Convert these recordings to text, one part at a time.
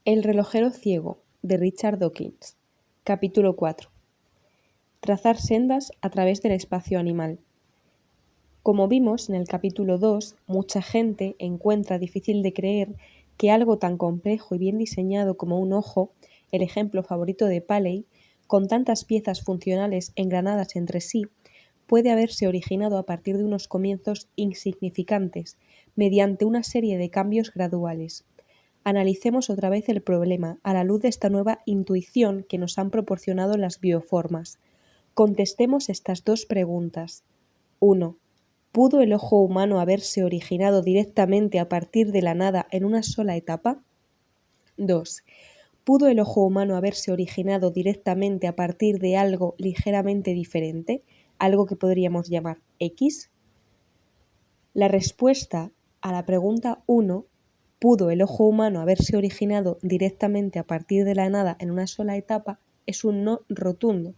El relojero ciego, de Richard Dawkins. Capítulo 4. Trazar sendas a través del espacio animal. Como vimos en el capítulo 2, mucha gente encuentra difícil de creer que algo tan complejo y bien diseñado como un ojo, el ejemplo favorito de Paley, con tantas piezas funcionales engranadas entre sí, puede haberse originado a partir de unos comienzos insignificantes, mediante una serie de cambios graduales. Analicemos otra vez el problema a la luz de esta nueva intuición que nos han proporcionado las bioformas. Contestemos estas dos preguntas. 1. ¿Pudo el ojo humano haberse originado directamente a partir de la nada en una sola etapa? 2. ¿Pudo el ojo humano haberse originado directamente a partir de algo ligeramente diferente, algo que podríamos llamar X? La respuesta a la pregunta 1, ¿pudo el ojo humano haberse originado directamente a partir de la nada en una sola etapa?, es un no rotundo.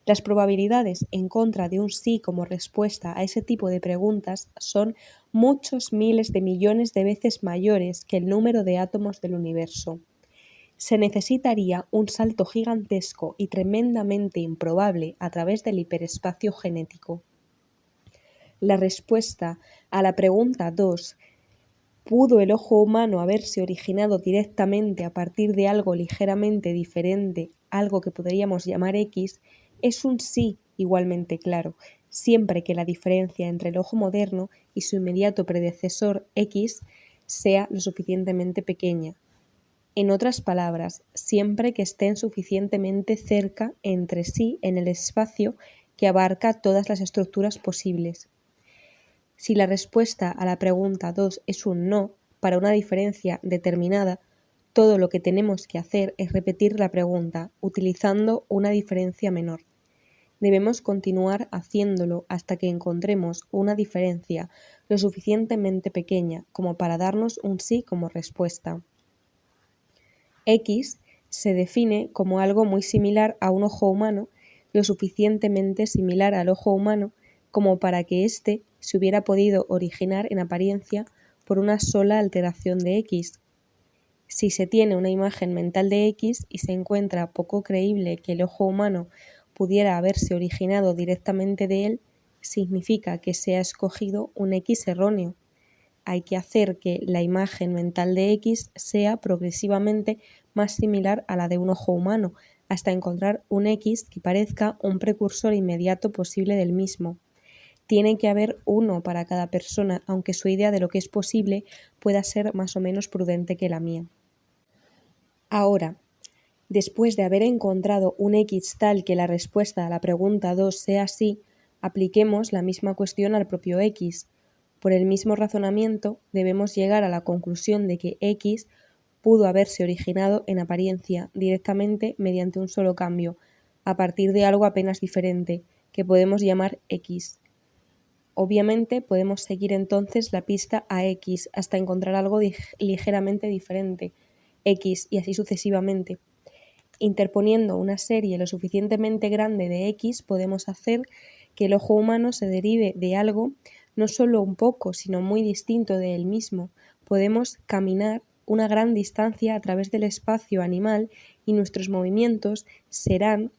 Las probabilidades en contra de un sí como respuesta a ese tipo de preguntas son muchos miles de millones de veces mayores que el número de átomos del universo. Se necesitaría un salto gigantesco y tremendamente improbable a través del hiperespacio genético. La respuesta a la pregunta 2, ¿pudo el ojo humano haberse originado directamente a partir de algo ligeramente diferente, algo que podríamos llamar X? Es un sí igualmente claro, siempre que la diferencia entre el ojo moderno y su inmediato predecesor X sea lo suficientemente pequeña. En otras palabras, siempre que estén suficientemente cerca entre sí en el espacio que abarca todas las estructuras posibles. Si la respuesta a la pregunta 2 es un no, para una diferencia determinada, todo lo que tenemos que hacer es repetir la pregunta, utilizando una diferencia menor. Debemos continuar haciéndolo hasta que encontremos una diferencia lo suficientemente pequeña como para darnos un sí como respuesta. X se define como algo muy similar a un ojo humano, lo suficientemente similar al ojo humano como para que éste se hubiera podido originar en apariencia por una sola alteración de X. Si se tiene una imagen mental de X y se encuentra poco creíble que el ojo humano pudiera haberse originado directamente de él, significa que se ha escogido un X erróneo. Hay que hacer que la imagen mental de X sea progresivamente más similar a la de un ojo humano, hasta encontrar un X que parezca un precursor inmediato posible del mismo. Tiene que haber uno para cada persona, aunque su idea de lo que es posible pueda ser más o menos prudente que la mía. Ahora, después de haber encontrado un X tal que la respuesta a la pregunta 2 sea sí, apliquemos la misma cuestión al propio X. Por el mismo razonamiento, debemos llegar a la conclusión de que X pudo haberse originado en apariencia directamente mediante un solo cambio, a partir de algo apenas diferente, que podemos llamar X. Obviamente podemos seguir entonces la pista a X hasta encontrar algo ligeramente diferente, X, y así sucesivamente. Interponiendo una serie lo suficientemente grande de X, podemos hacer que el ojo humano se derive de algo no solo un poco, sino muy distinto de él mismo. Podemos caminar una gran distancia a través del espacio animal y nuestros movimientos serán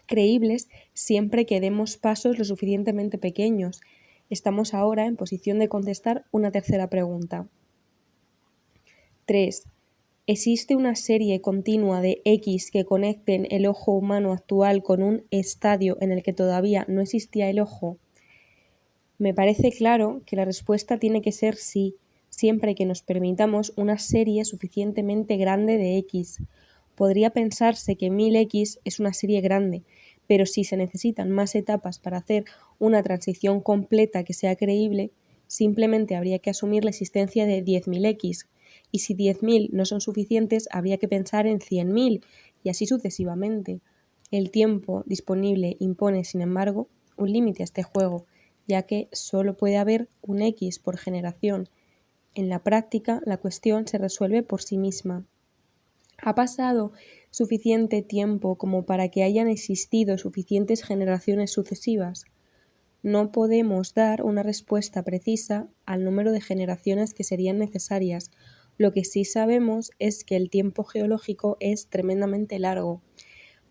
creíbles siempre que demos pasos lo suficientemente pequeños. Estamos ahora en posición de contestar una tercera pregunta. 3. ¿Existe una serie continua de X que conecten el ojo humano actual con un estadio en el que todavía no existía el ojo? Me parece claro que la respuesta tiene que ser sí, siempre que nos permitamos una serie suficientemente grande de X. Podría pensarse que 1000X es una serie grande, pero si se necesitan más etapas para hacer una transición completa que sea creíble, simplemente habría que asumir la existencia de 10.000X, y si 10.000 no son suficientes, habría que pensar en 100.000, y así sucesivamente. El tiempo disponible impone, sin embargo, un límite a este juego, ya que solo puede haber un X por generación. En la práctica, la cuestión se resuelve por sí misma. ¿Ha pasado suficiente tiempo como para que hayan existido suficientes generaciones sucesivas? No podemos dar una respuesta precisa al número de generaciones que serían necesarias, Lo que sí sabemos es que el tiempo geológico es tremendamente largo.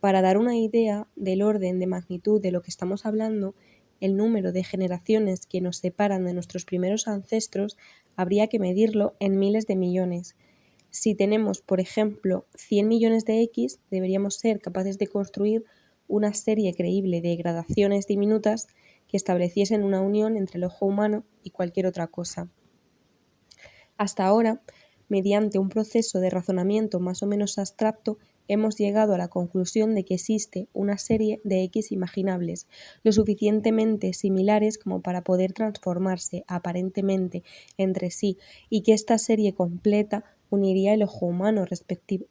Para dar una idea del orden de magnitud de lo que estamos hablando, el número de generaciones que nos separan de nuestros primeros ancestros habría que medirlo en miles de millones. Si tenemos, por ejemplo, 100 millones de X, deberíamos ser capaces de construir una serie creíble de gradaciones diminutas que estableciesen una unión entre el ojo humano y cualquier otra cosa. Hasta ahora, mediante un proceso de razonamiento más o menos abstracto, hemos llegado a la conclusión de que existe una serie de X imaginables, lo suficientemente similares como para poder transformarse aparentemente entre sí, y que esta serie completa uniría el ojo humano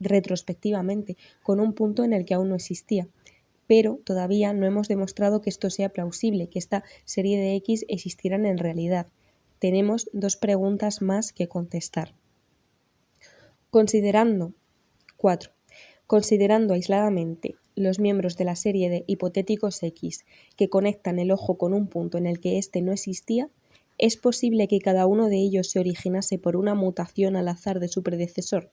retrospectivamente con un punto en el que aún no existía. Pero todavía no hemos demostrado que esto sea plausible, que esta serie de X existieran en realidad. Tenemos dos preguntas más que contestar. Considerando 4. Considerando aisladamente los miembros de la serie de hipotéticos X que conectan el ojo con un punto en el que éste no existía, ¿es posible que cada uno de ellos se originase por una mutación al azar de su predecesor?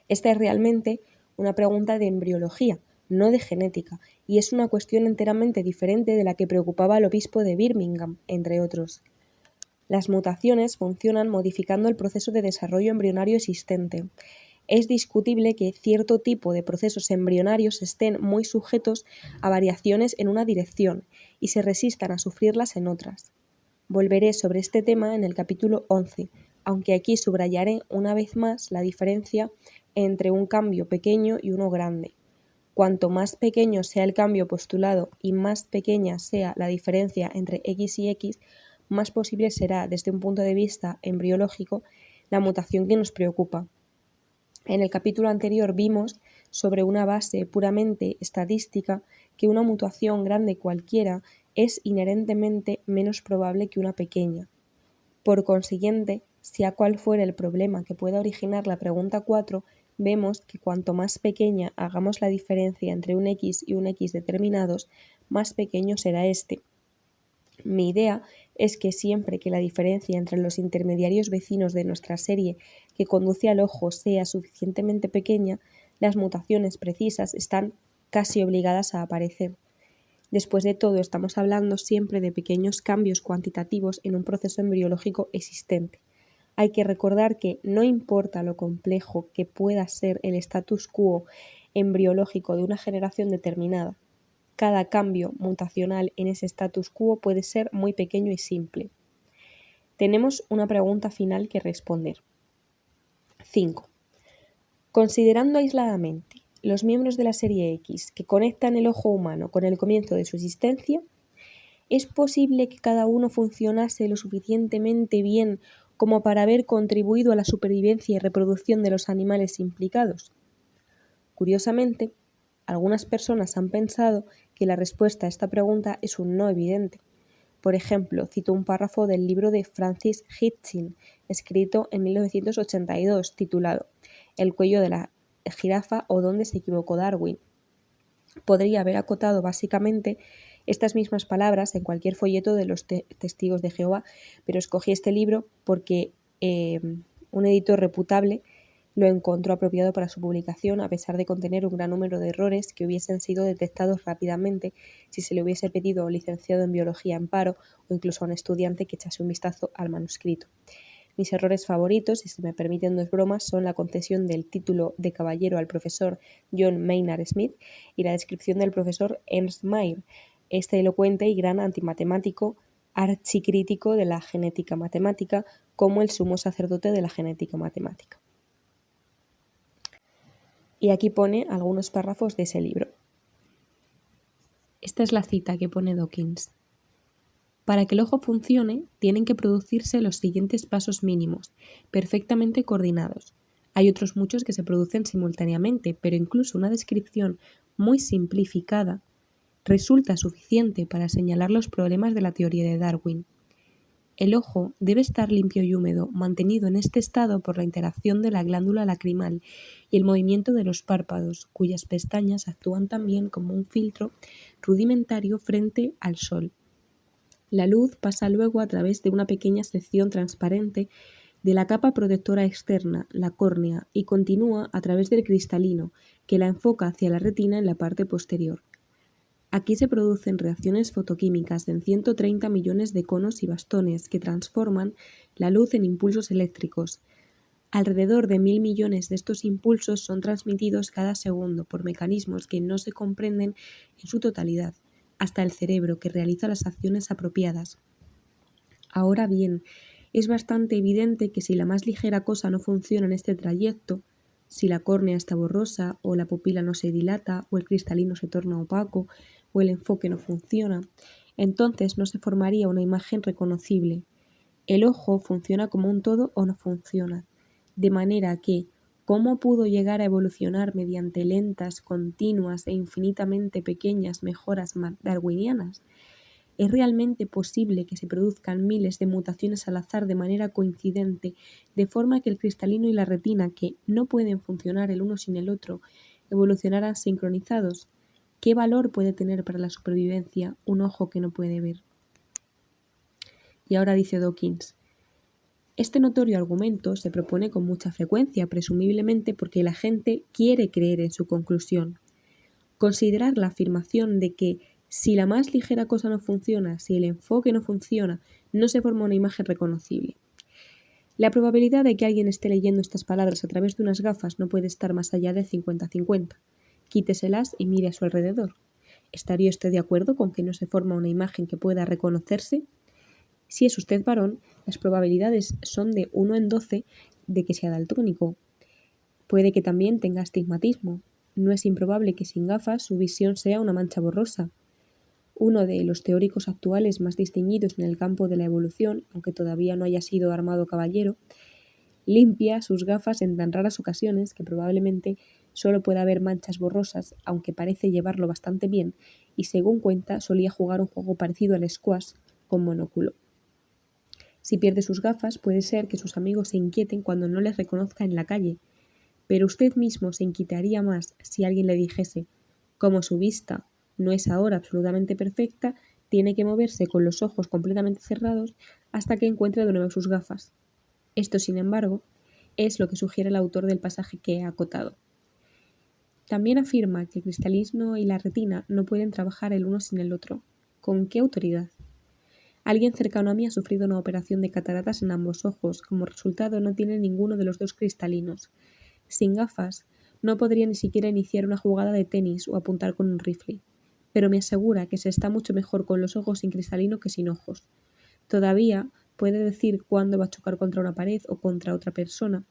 Esta es realmente una pregunta de embriología, no de genética, y es una cuestión enteramente diferente de la que preocupaba al obispo de Birmingham, entre otros. Las mutaciones funcionan modificando el proceso de desarrollo embrionario existente. Es discutible que cierto tipo de procesos embrionarios estén muy sujetos a variaciones en una dirección y se resistan a sufrirlas en otras. Volveré sobre este tema en el capítulo 11, aunque aquí subrayaré una vez más la diferencia entre un cambio pequeño y uno grande. Cuanto más pequeño sea el cambio postulado y más pequeña sea la diferencia entre X y X, más posible será, desde un punto de vista embriológico, la mutación que nos preocupa. En el capítulo anterior vimos, sobre una base puramente estadística, que una mutación grande cualquiera es inherentemente menos probable que una pequeña. Por consiguiente, sea cual fuera el problema que pueda originar la pregunta 4, vemos que cuanto más pequeña hagamos la diferencia entre un X y un X determinados, más pequeño será este. Mi idea es que siempre que la diferencia entre los intermediarios vecinos de nuestra serie que conduce al ojo sea suficientemente pequeña, las mutaciones precisas están casi obligadas a aparecer. Después de todo, estamos hablando siempre de pequeños cambios cuantitativos en un proceso embriológico existente. Hay que recordar que no importa lo complejo que pueda ser el status quo embriológico de una generación determinada, cada cambio mutacional en ese status quo puede ser muy pequeño y simple. Tenemos una pregunta final que responder. 5. Considerando aisladamente los miembros de la serie X que conectan el ojo humano con el comienzo de su existencia, ¿es posible que cada uno funcionase lo suficientemente bien como para haber contribuido a la supervivencia y reproducción de los animales implicados? Curiosamente, algunas personas han pensado que la respuesta a esta pregunta es un no evidente. Por ejemplo, cito un párrafo del libro de Francis Hitchin, escrito en 1982, titulado El cuello de la jirafa o dónde se equivocó Darwin. Podría haber acotado básicamente estas mismas palabras en cualquier folleto de los testigos de Jehová, pero escogí este libro porque un editor reputable lo encontró apropiado para su publicación, a pesar de contener un gran número de errores que hubiesen sido detectados rápidamente si se le hubiese pedido a un licenciado en biología en paro o incluso a un estudiante que echase un vistazo al manuscrito. Mis errores favoritos, si se me permiten dos bromas, son la concesión del título de caballero al profesor John Maynard Smith y la descripción del profesor Ernst Mayr, este elocuente y gran antimatemático archicrítico de la genética matemática, como el sumo sacerdote de la genética matemática. Y aquí pone algunos párrafos de ese libro. Esta es la cita que pone Dawkins. Para que el ojo funcione, tienen que producirse los siguientes pasos mínimos, perfectamente coordinados. Hay otros muchos que se producen simultáneamente, pero incluso una descripción muy simplificada resulta suficiente para señalar los problemas de la teoría de Darwin. El ojo debe estar limpio y húmedo, mantenido en este estado por la interacción de la glándula lacrimal y el movimiento de los párpados, cuyas pestañas actúan también como un filtro rudimentario frente al sol. La luz pasa luego a través de una pequeña sección transparente de la capa protectora externa, la córnea, y continúa a través del cristalino, que la enfoca hacia la retina en la parte posterior. Aquí se producen reacciones fotoquímicas en 130 millones de conos y bastones que transforman la luz en impulsos eléctricos. Alrededor de 1.000 millones de estos impulsos son transmitidos cada segundo por mecanismos que no se comprenden en su totalidad, hasta el cerebro, que realiza las acciones apropiadas. Ahora bien, es bastante evidente que si la más ligera cosa no funciona en este trayecto, si la córnea está borrosa, o la pupila no se dilata, o el cristalino se torna opaco, o el enfoque no funciona, entonces no se formaría una imagen reconocible. El ojo funciona como un todo o no funciona. De manera que, ¿cómo pudo llegar a evolucionar mediante lentas, continuas e infinitamente pequeñas mejoras darwinianas? ¿Es realmente posible que se produzcan miles de mutaciones al azar de manera coincidente, de forma que el cristalino y la retina, que no pueden funcionar el uno sin el otro, evolucionaran sincronizados? ¿Qué valor puede tener para la supervivencia un ojo que no puede ver? Y ahora dice Dawkins: este notorio argumento se propone con mucha frecuencia, presumiblemente porque la gente quiere creer en su conclusión. Considerar la afirmación de que si la más ligera cosa no funciona, si el enfoque no funciona, no se forma una imagen reconocible. La probabilidad de que alguien esté leyendo estas palabras a través de unas gafas no puede estar más allá de 50-50. Quíteselas y mire a su alrededor. ¿Estaría usted de acuerdo con que no se forma una imagen que pueda reconocerse? Si es usted varón, las probabilidades son de 1 en 12 de que sea daltónico. Puede que también tenga astigmatismo. No es improbable que sin gafas su visión sea una mancha borrosa. Uno de los teóricos actuales más distinguidos en el campo de la evolución, aunque todavía no haya sido armado caballero, limpia sus gafas en tan raras ocasiones que probablemente solo pueda haber manchas borrosas, aunque parece llevarlo bastante bien, y según cuenta solía jugar un juego parecido al squash con monóculo. Si pierde sus gafas, puede ser que sus amigos se inquieten cuando no les reconozca en la calle, pero usted mismo se inquietaría más si alguien le dijese: como su vista no es ahora absolutamente perfecta, tiene que moverse con los ojos completamente cerrados hasta que encuentre de nuevo sus gafas. Esto, sin embargo, es lo que sugiere el autor del pasaje que he acotado. También afirma que el cristalismo y la retina no pueden trabajar el uno sin el otro. ¿Con qué autoridad? Alguien cercano a mí ha sufrido una operación de cataratas en ambos ojos. Como resultado, no tiene ninguno de los dos cristalinos. Sin gafas, no podría ni siquiera iniciar una jugada de tenis o apuntar con un rifle. Pero me asegura que se está mucho mejor con los ojos sin cristalino que sin ojos. Todavía puede decir cuándo va a chocar contra una pared o contra otra persona.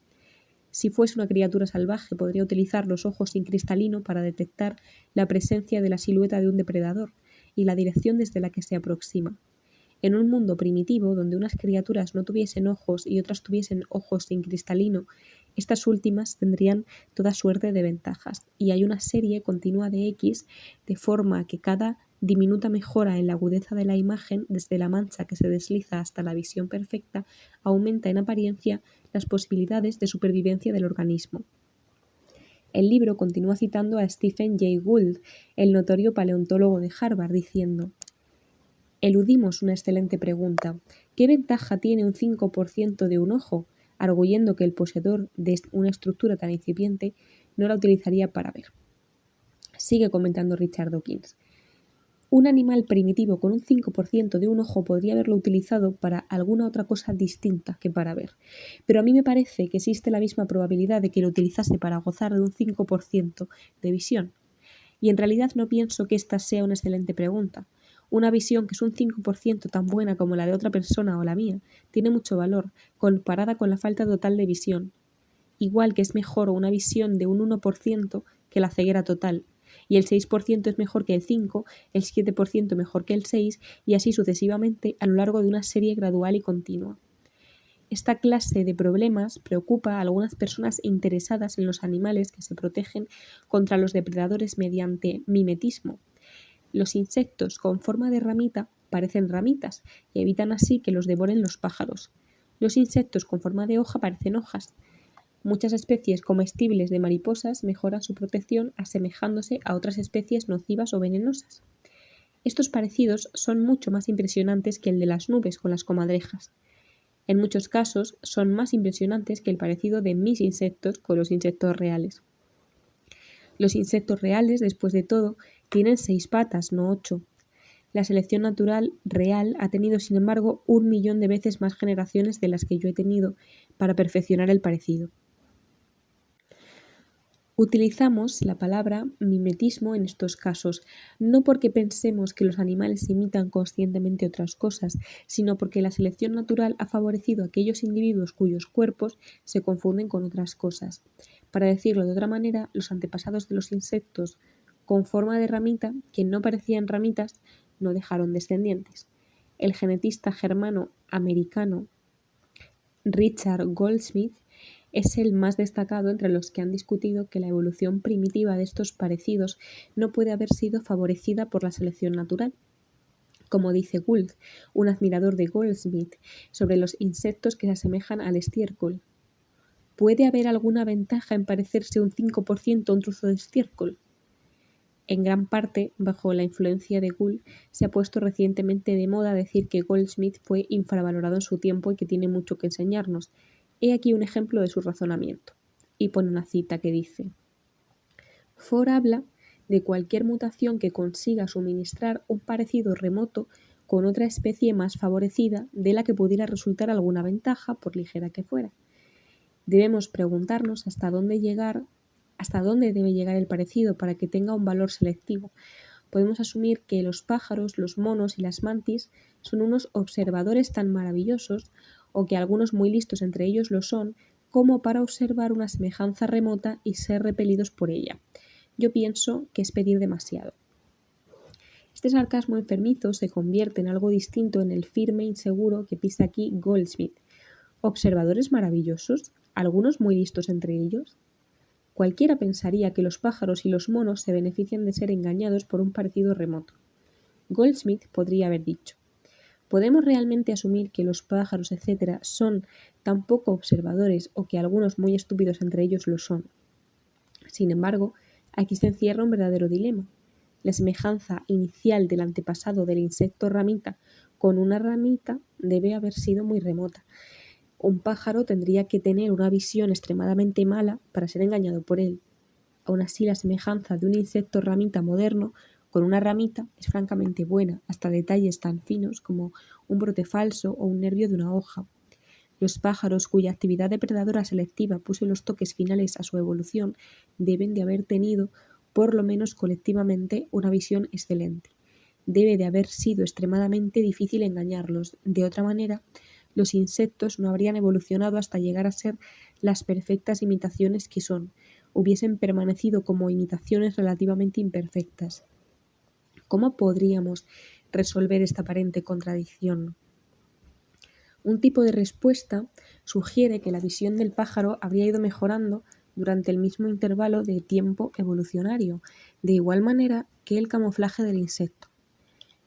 Si fuese una criatura salvaje, podría utilizar los ojos sin cristalino para detectar la presencia de la silueta de un depredador y la dirección desde la que se aproxima. En un mundo primitivo, donde unas criaturas no tuviesen ojos y otras tuviesen ojos sin cristalino, estas últimas tendrían toda suerte de ventajas, y hay una serie continua de X, de forma que cada diminuta mejora en la agudeza de la imagen, desde la mancha que se desliza hasta la visión perfecta, aumenta en apariencia las posibilidades de supervivencia del organismo. El libro continúa citando a Stephen Jay Gould, el notorio paleontólogo de Harvard, diciendo: eludimos una excelente pregunta. ¿Qué ventaja tiene un 5% de un ojo? Arguyendo que el poseedor de una estructura tan incipiente no la utilizaría para ver. Sigue comentando Richard Dawkins. Un animal primitivo con un 5% de un ojo podría haberlo utilizado para alguna otra cosa distinta que para ver. Pero a mí me parece que existe la misma probabilidad de que lo utilizase para gozar de un 5% de visión. Y en realidad no pienso que esta sea una excelente pregunta. Una visión que es un 5% tan buena como la de otra persona o la mía tiene mucho valor, comparada con la falta total de visión. Igual que es mejor una visión de un 1% que la ceguera total, y el 6% es mejor que el 5%, el 7% mejor que el 6%, y así sucesivamente a lo largo de una serie gradual y continua. Esta clase de problemas preocupa a algunas personas interesadas en los animales que se protegen contra los depredadores mediante mimetismo. Los insectos con forma de ramita parecen ramitas y evitan así que los devoren los pájaros. Los insectos con forma de hoja parecen hojas. Muchas especies comestibles de mariposas mejoran su protección asemejándose a otras especies nocivas o venenosas. Estos parecidos son mucho más impresionantes que el de las nubes con las comadrejas. En muchos casos son más impresionantes que el parecido de mis insectos con los insectos reales. Los insectos reales, después de todo, tienen 6 patas, no 8. La selección natural real ha tenido, sin embargo, 1.000.000 de veces más generaciones de las que yo he tenido para perfeccionar el parecido. Utilizamos la palabra mimetismo en estos casos, no porque pensemos que los animales imitan conscientemente otras cosas, sino porque la selección natural ha favorecido a aquellos individuos cuyos cuerpos se confunden con otras cosas. Para decirlo de otra manera, los antepasados de los insectos con forma de ramita, que no parecían ramitas, no dejaron descendientes. El genetista germano-americano Richard Goldsmith es el más destacado entre los que han discutido que la evolución primitiva de estos parecidos no puede haber sido favorecida por la selección natural. Como dice Gould, un admirador de Goldsmith, sobre los insectos que se asemejan al estiércol. ¿Puede haber alguna ventaja en parecerse un 5% a un trozo de estiércol? En gran parte, bajo la influencia de Gould, se ha puesto recientemente de moda decir que Goldsmith fue infravalorado en su tiempo y que tiene mucho que enseñarnos. He aquí un ejemplo de su razonamiento. Y pone una cita que dice: Ford habla de cualquier mutación que consiga suministrar un parecido remoto con otra especie más favorecida de la que pudiera resultar alguna ventaja, por ligera que fuera. Debemos preguntarnos hasta dónde debe llegar el parecido para que tenga un valor selectivo. Podemos asumir que los pájaros, los monos y las mantis son unos observadores tan maravillosos, o que algunos muy listos entre ellos lo son, como para observar una semejanza remota y ser repelidos por ella. Yo pienso que es pedir demasiado. Este sarcasmo enfermizo se convierte en algo distinto en el firme e inseguro que pisa aquí Goldsmith. ¿Observadores maravillosos? ¿Algunos muy listos entre ellos? Cualquiera pensaría que los pájaros y los monos se benefician de ser engañados por un parecido remoto. Goldsmith podría haber dicho: ¿podemos realmente asumir que los pájaros, etc., son tan poco observadores o que algunos muy estúpidos entre ellos lo son? Sin embargo, aquí se encierra un verdadero dilema. La semejanza inicial del antepasado del insecto ramita con una ramita debe haber sido muy remota. Un pájaro tendría que tener una visión extremadamente mala para ser engañado por él. Aún así, la semejanza de un insecto ramita moderno con una ramita es francamente buena, hasta detalles tan finos como un brote falso o un nervio de una hoja. Los pájaros cuya actividad depredadora selectiva puso los toques finales a su evolución deben de haber tenido, por lo menos colectivamente, una visión excelente. Debe de haber sido extremadamente difícil engañarlos. De otra manera, los insectos no habrían evolucionado hasta llegar a ser las perfectas imitaciones que son, hubiesen permanecido como imitaciones relativamente imperfectas. ¿Cómo podríamos resolver esta aparente contradicción? Un tipo de respuesta sugiere que la visión del pájaro habría ido mejorando durante el mismo intervalo de tiempo evolucionario, de igual manera que el camuflaje del insecto.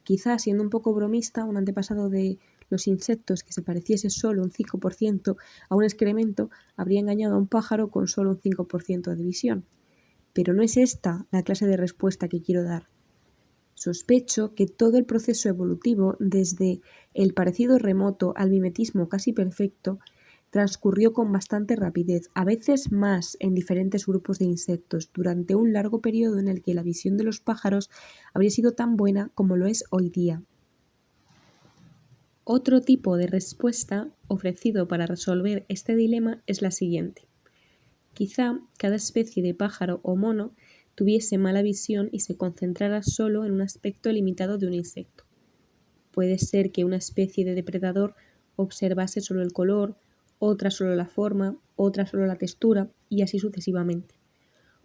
Quizá, siendo un poco bromista, un antepasado de los insectos que se pareciese solo un 5% a un excremento habría engañado a un pájaro con solo un 5% de visión. Pero no es esta la clase de respuesta que quiero dar. Sospecho que todo el proceso evolutivo, desde el parecido remoto al mimetismo casi perfecto, transcurrió con bastante rapidez, a veces más en diferentes grupos de insectos, durante un largo periodo en el que la visión de los pájaros habría sido tan buena como lo es hoy día. Otro tipo de respuesta ofrecido para resolver este dilema es la siguiente. Quizá cada especie de pájaro o mono tuviese mala visión y se concentrara solo en un aspecto limitado de un insecto. Puede ser que una especie de depredador observase solo el color, otra solo la forma, otra solo la textura y así sucesivamente.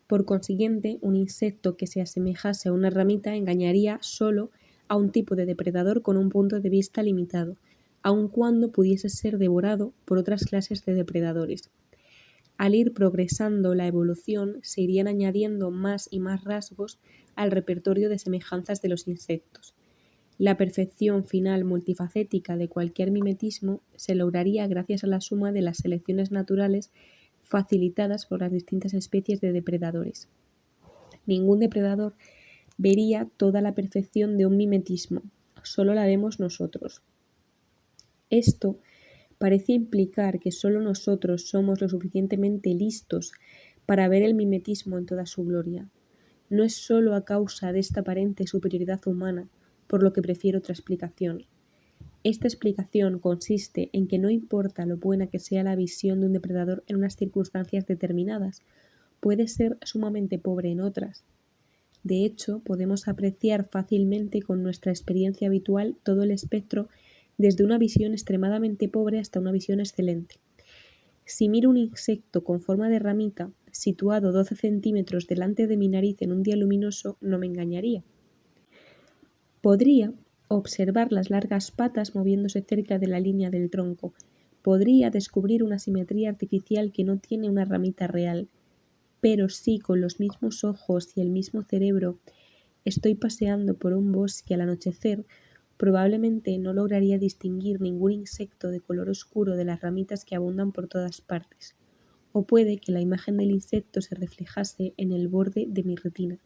Por consiguiente, un insecto que se asemejase a una ramita engañaría solo a un tipo de depredador con un punto de vista limitado, aun cuando pudiese ser devorado por otras clases de depredadores. Al ir progresando la evolución, se irían añadiendo más y más rasgos al repertorio de semejanzas de los insectos. La perfección final multifacética de cualquier mimetismo se lograría gracias a la suma de las selecciones naturales facilitadas por las distintas especies de depredadores. Ningún depredador vería toda la perfección de un mimetismo, solo la vemos nosotros. Esto parece implicar que solo nosotros somos lo suficientemente listos para ver el mimetismo en toda su gloria. No es solo a causa de esta aparente superioridad humana, por lo que prefiero otra explicación. Esta explicación consiste en que no importa lo buena que sea la visión de un depredador en unas circunstancias determinadas, puede ser sumamente pobre en otras. De hecho, podemos apreciar fácilmente con nuestra experiencia habitual todo el espectro desde una visión extremadamente pobre hasta una visión excelente. Si miro un insecto con forma de ramita, situado 12 centímetros delante de mi nariz en un día luminoso, no me engañaría. Podría observar las largas patas moviéndose cerca de la línea del tronco. Podría descubrir una simetría artificial que no tiene una ramita real. Pero si con los mismos ojos y el mismo cerebro estoy paseando por un bosque al anochecer, probablemente no lograría distinguir ningún insecto de color oscuro de las ramitas que abundan por todas partes. O puede que la imagen del insecto se reflejase en el borde de mi retina,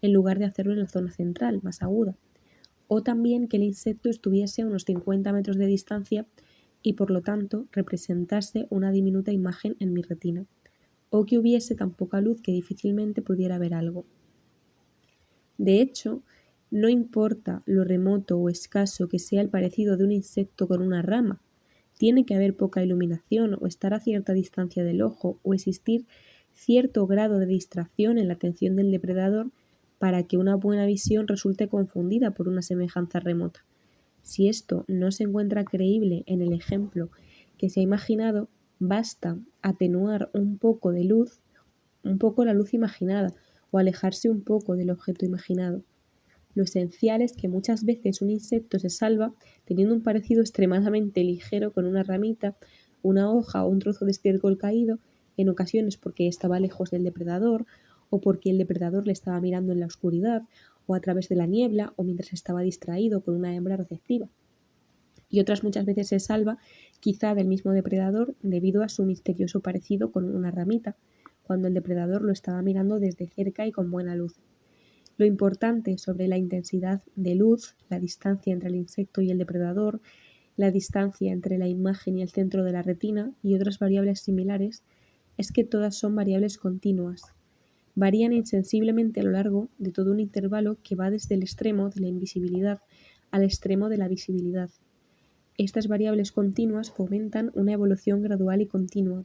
en lugar de hacerlo en la zona central, más aguda. O también que el insecto estuviese a unos 50 metros de distancia y por lo tanto representase una diminuta imagen en mi retina. O que hubiese tan poca luz que difícilmente pudiera ver algo. De hecho, no importa lo remoto o escaso que sea el parecido de un insecto con una rama, tiene que haber poca iluminación o estar a cierta distancia del ojo o existir cierto grado de distracción en la atención del depredador para que una buena visión resulte confundida por una semejanza remota. Si esto no se encuentra creíble en el ejemplo que se ha imaginado, basta atenuar un poco la luz imaginada, o alejarse un poco del objeto imaginado. Lo esencial es que muchas veces un insecto se salva teniendo un parecido extremadamente ligero con una ramita, una hoja o un trozo de estiércol caído, en ocasiones porque estaba lejos del depredador, o porque el depredador le estaba mirando en la oscuridad, o a través de la niebla, o mientras estaba distraído con una hembra receptiva. Y otras muchas veces se salva quizá del mismo depredador debido a su misterioso parecido con una ramita, cuando el depredador lo estaba mirando desde cerca y con buena luz. Lo importante sobre la intensidad de luz, la distancia entre el insecto y el depredador, la distancia entre la imagen y el centro de la retina y otras variables similares es que todas son variables continuas. Varían insensiblemente a lo largo de todo un intervalo que va desde el extremo de la invisibilidad al extremo de la visibilidad. Estas variables continuas fomentan una evolución gradual y continua.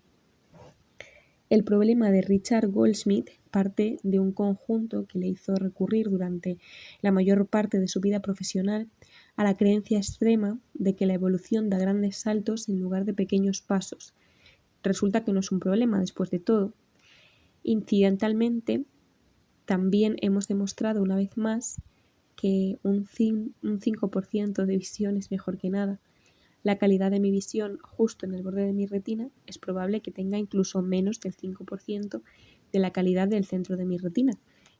El problema de Richard Goldschmidt parte de un conjunto que le hizo recurrir durante la mayor parte de su vida profesional a la creencia extrema de que la evolución da grandes saltos en lugar de pequeños pasos. Resulta que no es un problema después de todo. Incidentalmente, también hemos demostrado una vez más que un 5% de visión es mejor que nada. La calidad de mi visión justo en el borde de mi retina es probable que tenga incluso menos del 5% de la calidad del centro de mi retina,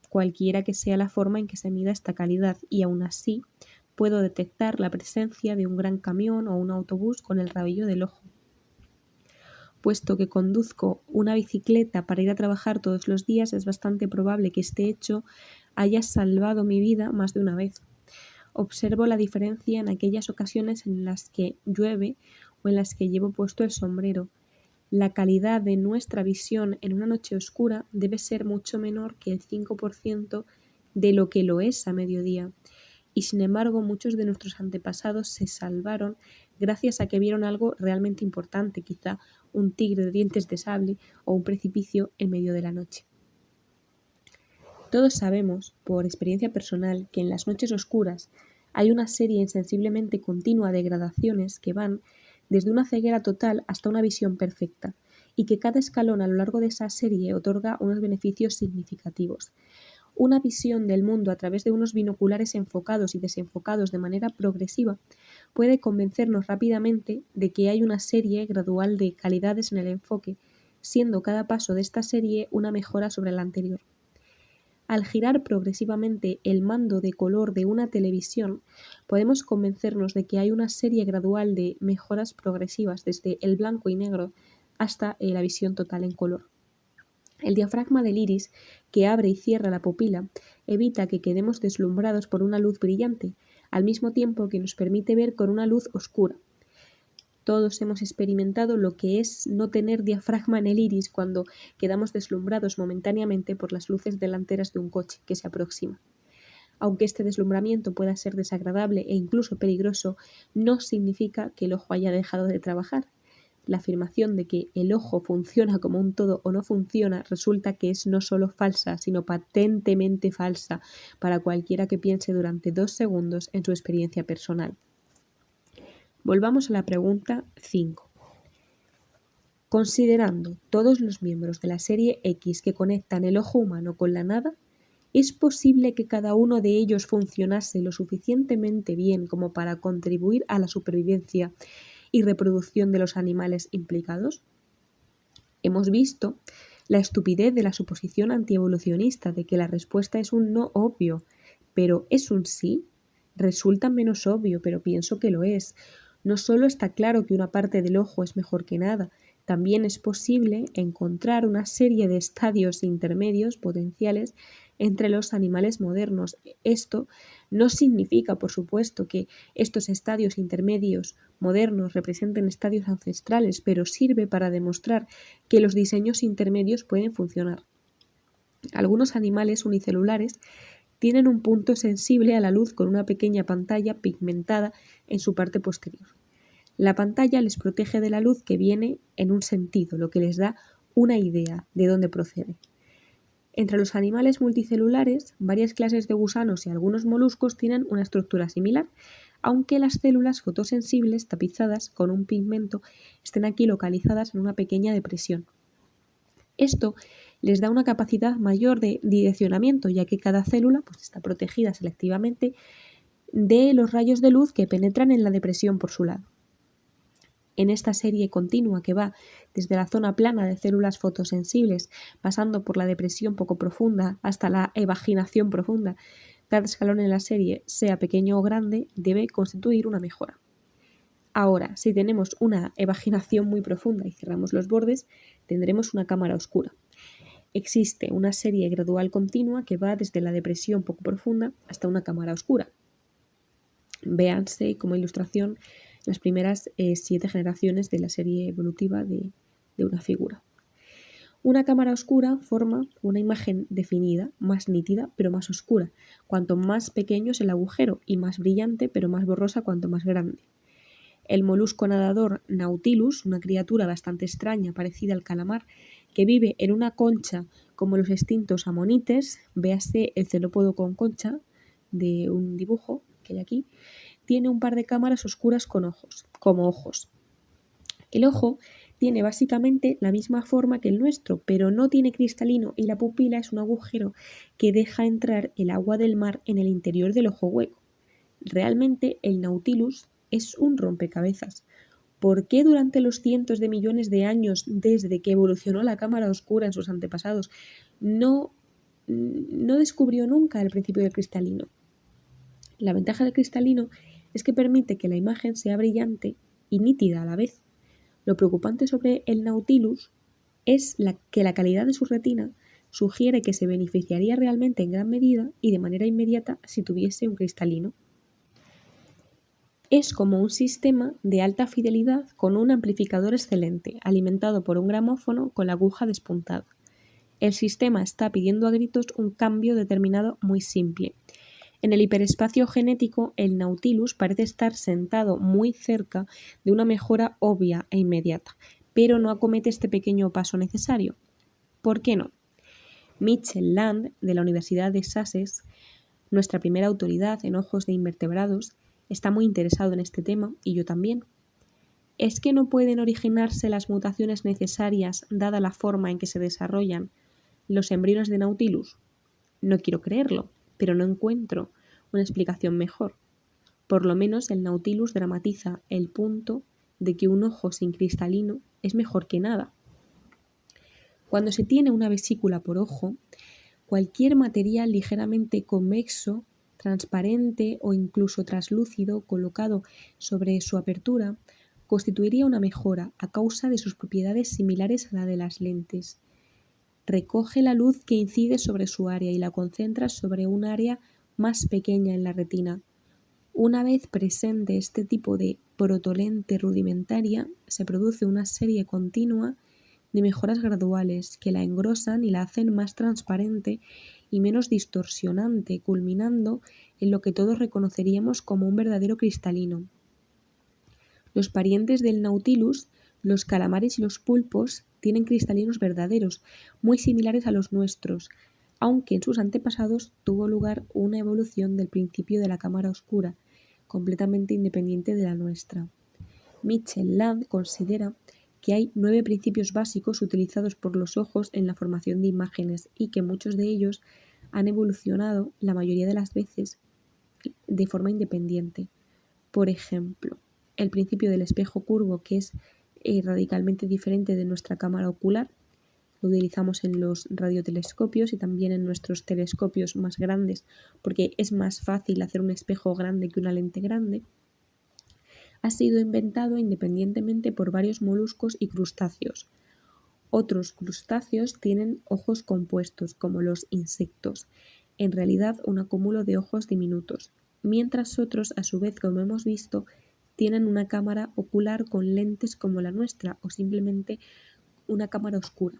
cualquiera que sea la forma en que se mida esta calidad, y aún así puedo detectar la presencia de un gran camión o un autobús con el rabillo del ojo. Puesto que conduzco una bicicleta para ir a trabajar todos los días, es bastante probable que este hecho haya salvado mi vida más de una vez. Observo la diferencia en aquellas ocasiones en las que llueve o en las que llevo puesto el sombrero. La calidad de nuestra visión en una noche oscura debe ser mucho menor que el 5% de lo que lo es a mediodía. Y sin embargo, muchos de nuestros antepasados se salvaron gracias a que vieron algo realmente importante, quizá un tigre de dientes de sable o un precipicio en medio de la noche. Todos sabemos, por experiencia personal, que en las noches oscuras hay una serie insensiblemente continua de gradaciones que van desde una ceguera total hasta una visión perfecta, y que cada escalón a lo largo de esa serie otorga unos beneficios significativos. Una visión del mundo a través de unos binoculares enfocados y desenfocados de manera progresiva puede convencernos rápidamente de que hay una serie gradual de calidades en el enfoque, siendo cada paso de esta serie una mejora sobre la anterior. Al girar progresivamente el mando de color de una televisión, podemos convencernos de que hay una serie gradual de mejoras progresivas desde el blanco y negro hasta la visión total en color. El diafragma del iris, que abre y cierra la pupila, evita que quedemos deslumbrados por una luz brillante, al mismo tiempo que nos permite ver con una luz oscura. Todos hemos experimentado lo que es no tener diafragma en el iris cuando quedamos deslumbrados momentáneamente por las luces delanteras de un coche que se aproxima. Aunque este deslumbramiento pueda ser desagradable e incluso peligroso, no significa que el ojo haya dejado de trabajar. La afirmación de que el ojo funciona como un todo o no funciona resulta que es no solo falsa, sino patentemente falsa para cualquiera que piense durante 2 segundos en su experiencia personal. Volvamos a la pregunta 5. Considerando todos los miembros de la serie X que conectan el ojo humano con la nada, ¿es posible que cada uno de ellos funcionase lo suficientemente bien como para contribuir a la supervivencia y reproducción de los animales implicados? Hemos visto la estupidez de la suposición antievolucionista de que la respuesta es un no obvio, pero ¿es un sí? Resulta menos obvio, pero pienso que lo es. No solo está claro que una parte del ojo es mejor que nada, también es posible encontrar una serie de estadios intermedios potenciales entre los animales modernos. Esto no significa, por supuesto, que estos estadios intermedios modernos representen estadios ancestrales, pero sirve para demostrar que los diseños intermedios pueden funcionar. Algunos animales unicelulares tienen un punto sensible a la luz con una pequeña pantalla pigmentada en su parte posterior. La pantalla les protege de la luz que viene en un sentido, lo que les da una idea de dónde procede. Entre los animales multicelulares, varias clases de gusanos y algunos moluscos tienen una estructura similar, aunque las células fotosensibles tapizadas con un pigmento estén aquí localizadas en una pequeña depresión. Esto les da una capacidad mayor de direccionamiento, ya que cada célula está protegida selectivamente de los rayos de luz que penetran en la depresión por su lado. En esta serie continua que va desde la zona plana de células fotosensibles, pasando por la depresión poco profunda hasta la evaginación profunda, cada escalón en la serie, sea pequeño o grande, debe constituir una mejora. Ahora, si tenemos una evaginación muy profunda y cerramos los bordes, tendremos una cámara oscura. Existe una serie gradual continua que va desde la depresión poco profunda hasta una cámara oscura. Véanse como ilustración las primeras 7 generaciones de la serie evolutiva de una figura. Una cámara oscura forma una imagen definida, más nítida, pero más oscura, cuanto más pequeño es el agujero, y más brillante, pero más borrosa cuanto más grande. El molusco nadador Nautilus, una criatura bastante extraña, parecida al calamar, que vive en una concha como los extintos amonites, véase el cefalópodo con concha de un dibujo que hay aquí, tiene un par de cámaras oscuras como ojos. El ojo tiene básicamente la misma forma que el nuestro, pero no tiene cristalino y la pupila es un agujero que deja entrar el agua del mar en el interior del ojo hueco. Realmente el Nautilus es un rompecabezas. ¿Por qué durante los cientos de millones de años desde que evolucionó la cámara oscura en sus antepasados no descubrió nunca el principio del cristalino? La ventaja del cristalino es que permite que la imagen sea brillante y nítida a la vez. Lo preocupante sobre el Nautilus es que la calidad de su retina sugiere que se beneficiaría realmente en gran medida y de manera inmediata si tuviese un cristalino. Es como un sistema de alta fidelidad con un amplificador excelente, alimentado por un gramófono con la aguja despuntada. El sistema está pidiendo a gritos un cambio determinado muy simple. En el hiperespacio genético, el Nautilus parece estar sentado muy cerca de una mejora obvia e inmediata, pero no acomete este pequeño paso necesario. ¿Por qué no? Mitchell Land, de la Universidad de Sussex, nuestra primera autoridad en ojos de invertebrados, está muy interesado en este tema, y yo también. ¿Es que no pueden originarse las mutaciones necesarias dada la forma en que se desarrollan los embriones de Nautilus? No quiero creerlo, pero no encuentro una explicación mejor. Por lo menos el Nautilus dramatiza el punto de que un ojo sin cristalino es mejor que nada. Cuando se tiene una vesícula por ojo, cualquier material ligeramente convexo, transparente o incluso translúcido colocado sobre su apertura constituiría una mejora a causa de sus propiedades similares a la de las lentes. Recoge la luz que incide sobre su área y la concentra sobre un área más pequeña en la retina. Una vez presente este tipo de protolente rudimentaria, se produce una serie continua de mejoras graduales que la engrosan y la hacen más transparente y menos distorsionante, culminando en lo que todos reconoceríamos como un verdadero cristalino. Los parientes del Nautilus, los calamares y los pulpos, tienen cristalinos verdaderos, muy similares a los nuestros, aunque en sus antepasados tuvo lugar una evolución del principio de la cámara oscura, completamente independiente de la nuestra. Mitchell Land considera que hay 9 principios básicos utilizados por los ojos en la formación de imágenes y que muchos de ellos han evolucionado la mayoría de las veces de forma independiente. Por ejemplo, el principio del espejo curvo, que es radicalmente diferente de nuestra cámara ocular, lo utilizamos en los radiotelescopios y también en nuestros telescopios más grandes, porque es más fácil hacer un espejo grande que una lente grande. Ha sido inventado independientemente por varios moluscos y crustáceos. Otros crustáceos tienen ojos compuestos, como los insectos, en realidad un acúmulo de ojos diminutos, mientras otros, a su vez, como hemos visto, tienen una cámara ocular con lentes como la nuestra o simplemente una cámara oscura.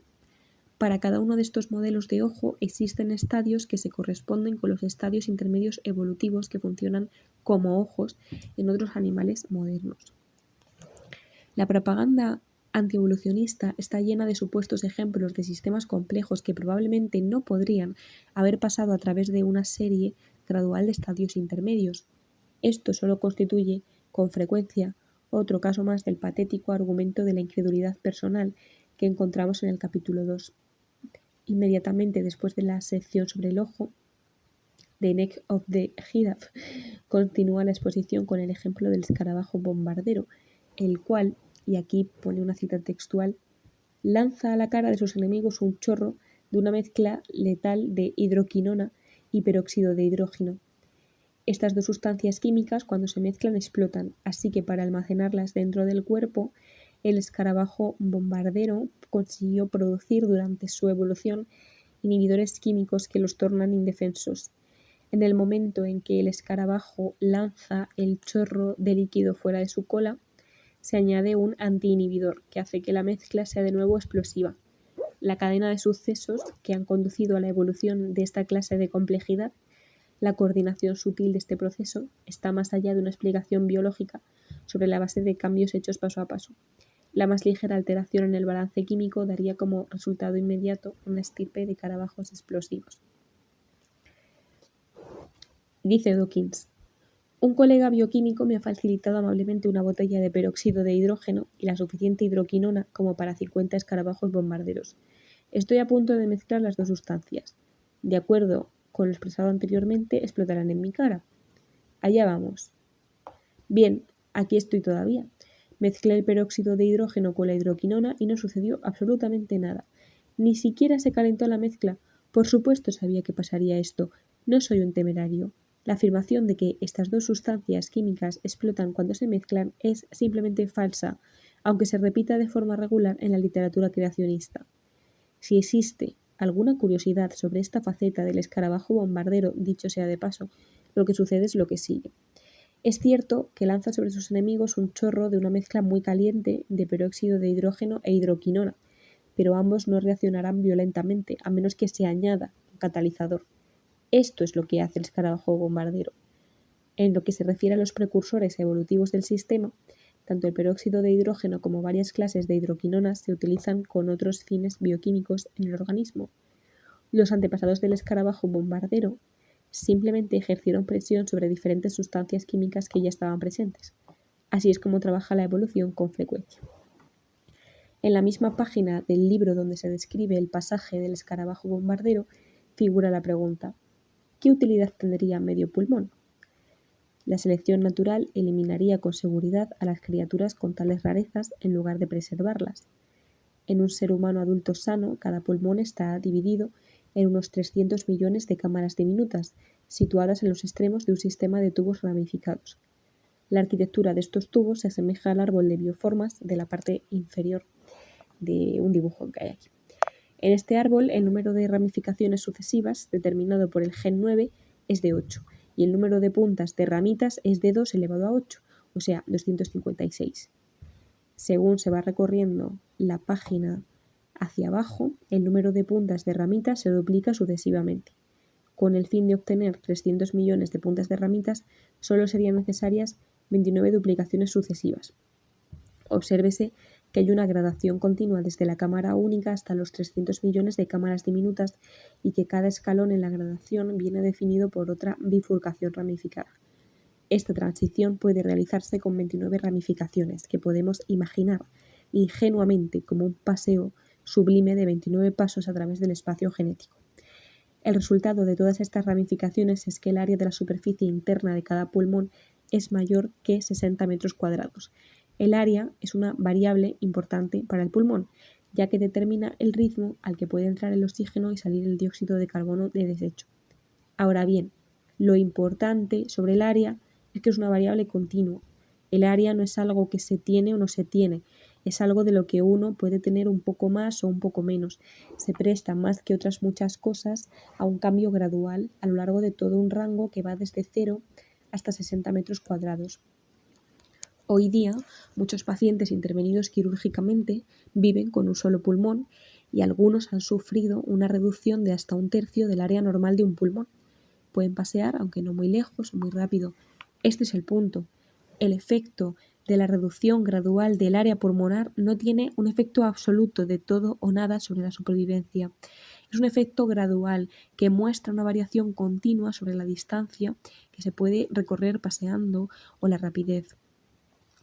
Para cada uno de estos modelos de ojo existen estadios que se corresponden con los estadios intermedios evolutivos que funcionan como ojos en otros animales modernos. La propaganda antievolucionista está llena de supuestos ejemplos de sistemas complejos que probablemente no podrían haber pasado a través de una serie gradual de estadios intermedios. Esto solo constituye, con frecuencia, otro caso más del patético argumento de la incredulidad personal que encontramos en el capítulo 2. Inmediatamente después de la sección sobre el ojo, The Neck of the Giraffe, continúa la exposición con el ejemplo del escarabajo bombardero, el cual, y aquí pone una cita textual, lanza a la cara de sus enemigos un chorro de una mezcla letal de hidroquinona y peróxido de hidrógeno. Estas dos sustancias químicas, cuando se mezclan, explotan, así que para almacenarlas dentro del cuerpo, el escarabajo bombardero consiguió producir durante su evolución inhibidores químicos que los tornan indefensos. En el momento en que el escarabajo lanza el chorro de líquido fuera de su cola, se añade un antiinhibidor que hace que la mezcla sea de nuevo explosiva. La cadena de sucesos que han conducido a la evolución de esta clase de complejidad, la coordinación sutil de este proceso, está más allá de una explicación biológica sobre la base de cambios hechos paso a paso. La más ligera alteración en el balance químico daría como resultado inmediato una estirpe de escarabajos explosivos. Dice Dawkins: un colega bioquímico me ha facilitado amablemente una botella de peróxido de hidrógeno y la suficiente hidroquinona como para 50 escarabajos bombarderos. Estoy a punto de mezclar las dos sustancias. De acuerdo con lo expresado anteriormente, explotarán en mi cara. Allá vamos. Bien, aquí estoy todavía. Mezclé el peróxido de hidrógeno con la hidroquinona y no sucedió absolutamente nada. Ni siquiera se calentó la mezcla. Por supuesto sabía que pasaría esto. No soy un temerario. La afirmación de que estas dos sustancias químicas explotan cuando se mezclan es simplemente falsa, aunque se repita de forma regular en la literatura creacionista. Si existe alguna curiosidad sobre esta faceta del escarabajo bombardero, dicho sea de paso, lo que sucede es lo que sigue. Es cierto que lanza sobre sus enemigos un chorro de una mezcla muy caliente de peróxido de hidrógeno e hidroquinona, pero ambos no reaccionarán violentamente a menos que se añada un catalizador. Esto es lo que hace el escarabajo bombardero. En lo que se refiere a los precursores evolutivos del sistema, tanto el peróxido de hidrógeno como varias clases de hidroquinonas se utilizan con otros fines bioquímicos en el organismo. Los antepasados del escarabajo bombardero simplemente ejercieron presión sobre diferentes sustancias químicas que ya estaban presentes. Así es como trabaja la evolución con frecuencia. En la misma página del libro donde se describe el pasaje del escarabajo bombardero figura la pregunta: ¿qué utilidad tendría medio pulmón? La selección natural eliminaría con seguridad a las criaturas con tales rarezas en lugar de preservarlas. En un ser humano adulto sano, cada pulmón está dividido en unos 300 millones de cámaras diminutas, situadas en los extremos de un sistema de tubos ramificados. La arquitectura de estos tubos se asemeja al árbol de bioformas de la parte inferior de un dibujo que hay aquí. En este árbol, el número de ramificaciones sucesivas, determinado por el gen 9, es de 8, y el número de puntas de ramitas es de 2 elevado a 8, o sea, 256. Según se va recorriendo la página hacia abajo, el número de puntas de ramitas se duplica sucesivamente. Con el fin de obtener 300 millones de puntas de ramitas, solo serían necesarias 29 duplicaciones sucesivas. Obsérvese que hay una gradación continua desde la cámara única hasta los 300 millones de cámaras diminutas y que cada escalón en la gradación viene definido por otra bifurcación ramificada. Esta transición puede realizarse con 29 ramificaciones que podemos imaginar ingenuamente como un paseo sublime de 29 pasos a través del espacio genético. El resultado de todas estas ramificaciones es que el área de la superficie interna de cada pulmón es mayor que 60 metros cuadrados. El área es una variable importante para el pulmón, ya que determina el ritmo al que puede entrar el oxígeno y salir el dióxido de carbono de desecho. Ahora bien, lo importante sobre el área es que es una variable continua. El área no es algo que se tiene o no se tiene, es algo de lo que uno puede tener un poco más o un poco menos. Se presta más que otras muchas cosas a un cambio gradual a lo largo de todo un rango que va desde 0 hasta 60 metros cuadrados. Hoy día, muchos pacientes intervenidos quirúrgicamente viven con un solo pulmón y algunos han sufrido una reducción de hasta 1/3 del área normal de un pulmón. Pueden pasear, aunque no muy lejos o muy rápido. Este es el punto. El efecto de la reducción gradual del área pulmonar no tiene un efecto absoluto de todo o nada sobre la supervivencia. Es un efecto gradual que muestra una variación continua sobre la distancia que se puede recorrer paseando o la rapidez.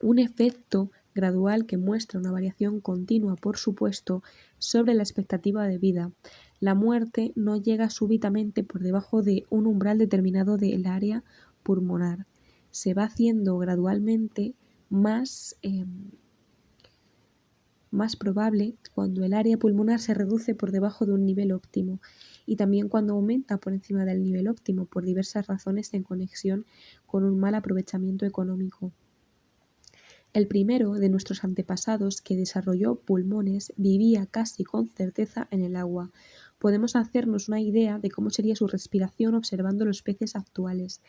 Un efecto gradual que muestra una variación continua, por supuesto, sobre la expectativa de vida. La muerte no llega súbitamente por debajo de un umbral determinado del área pulmonar. Se va haciendo gradualmente más probable cuando el área pulmonar se reduce por debajo de un nivel óptimo y también cuando aumenta por encima del nivel óptimo por diversas razones en conexión con un mal aprovechamiento económico. El primero de nuestros antepasados que desarrolló pulmones vivía casi con certeza en el agua. Podemos hacernos una idea de cómo sería su respiración observando los peces actuales.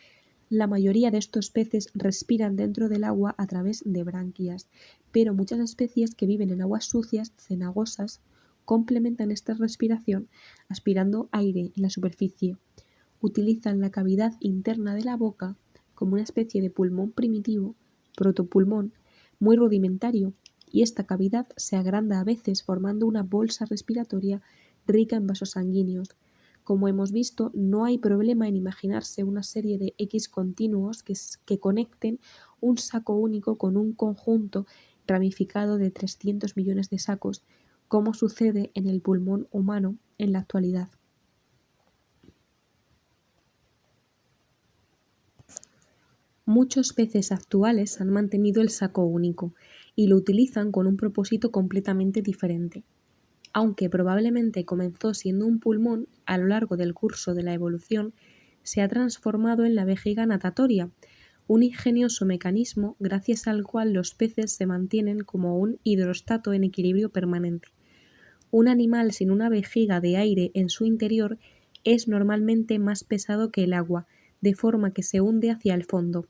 La mayoría de estos peces respiran dentro del agua a través de branquias, pero muchas especies que viven en aguas sucias, cenagosas, complementan esta respiración aspirando aire en la superficie. Utilizan la cavidad interna de la boca como una especie de pulmón primitivo, protopulmón, muy rudimentario, y esta cavidad se agranda a veces formando una bolsa respiratoria rica en vasos sanguíneos. Como hemos visto, no hay problema en imaginarse una serie de X continuos que conecten un saco único con un conjunto ramificado de 300 millones de sacos, como sucede en el pulmón humano en la actualidad. Muchos peces actuales han mantenido el saco único y lo utilizan con un propósito completamente diferente. Aunque probablemente comenzó siendo un pulmón, a lo largo del curso de la evolución se ha transformado en la vejiga natatoria, un ingenioso mecanismo gracias al cual los peces se mantienen como un hidrostato en equilibrio permanente. Un animal sin una vejiga de aire en su interior es normalmente más pesado que el agua, de forma que se hunde hacia el fondo.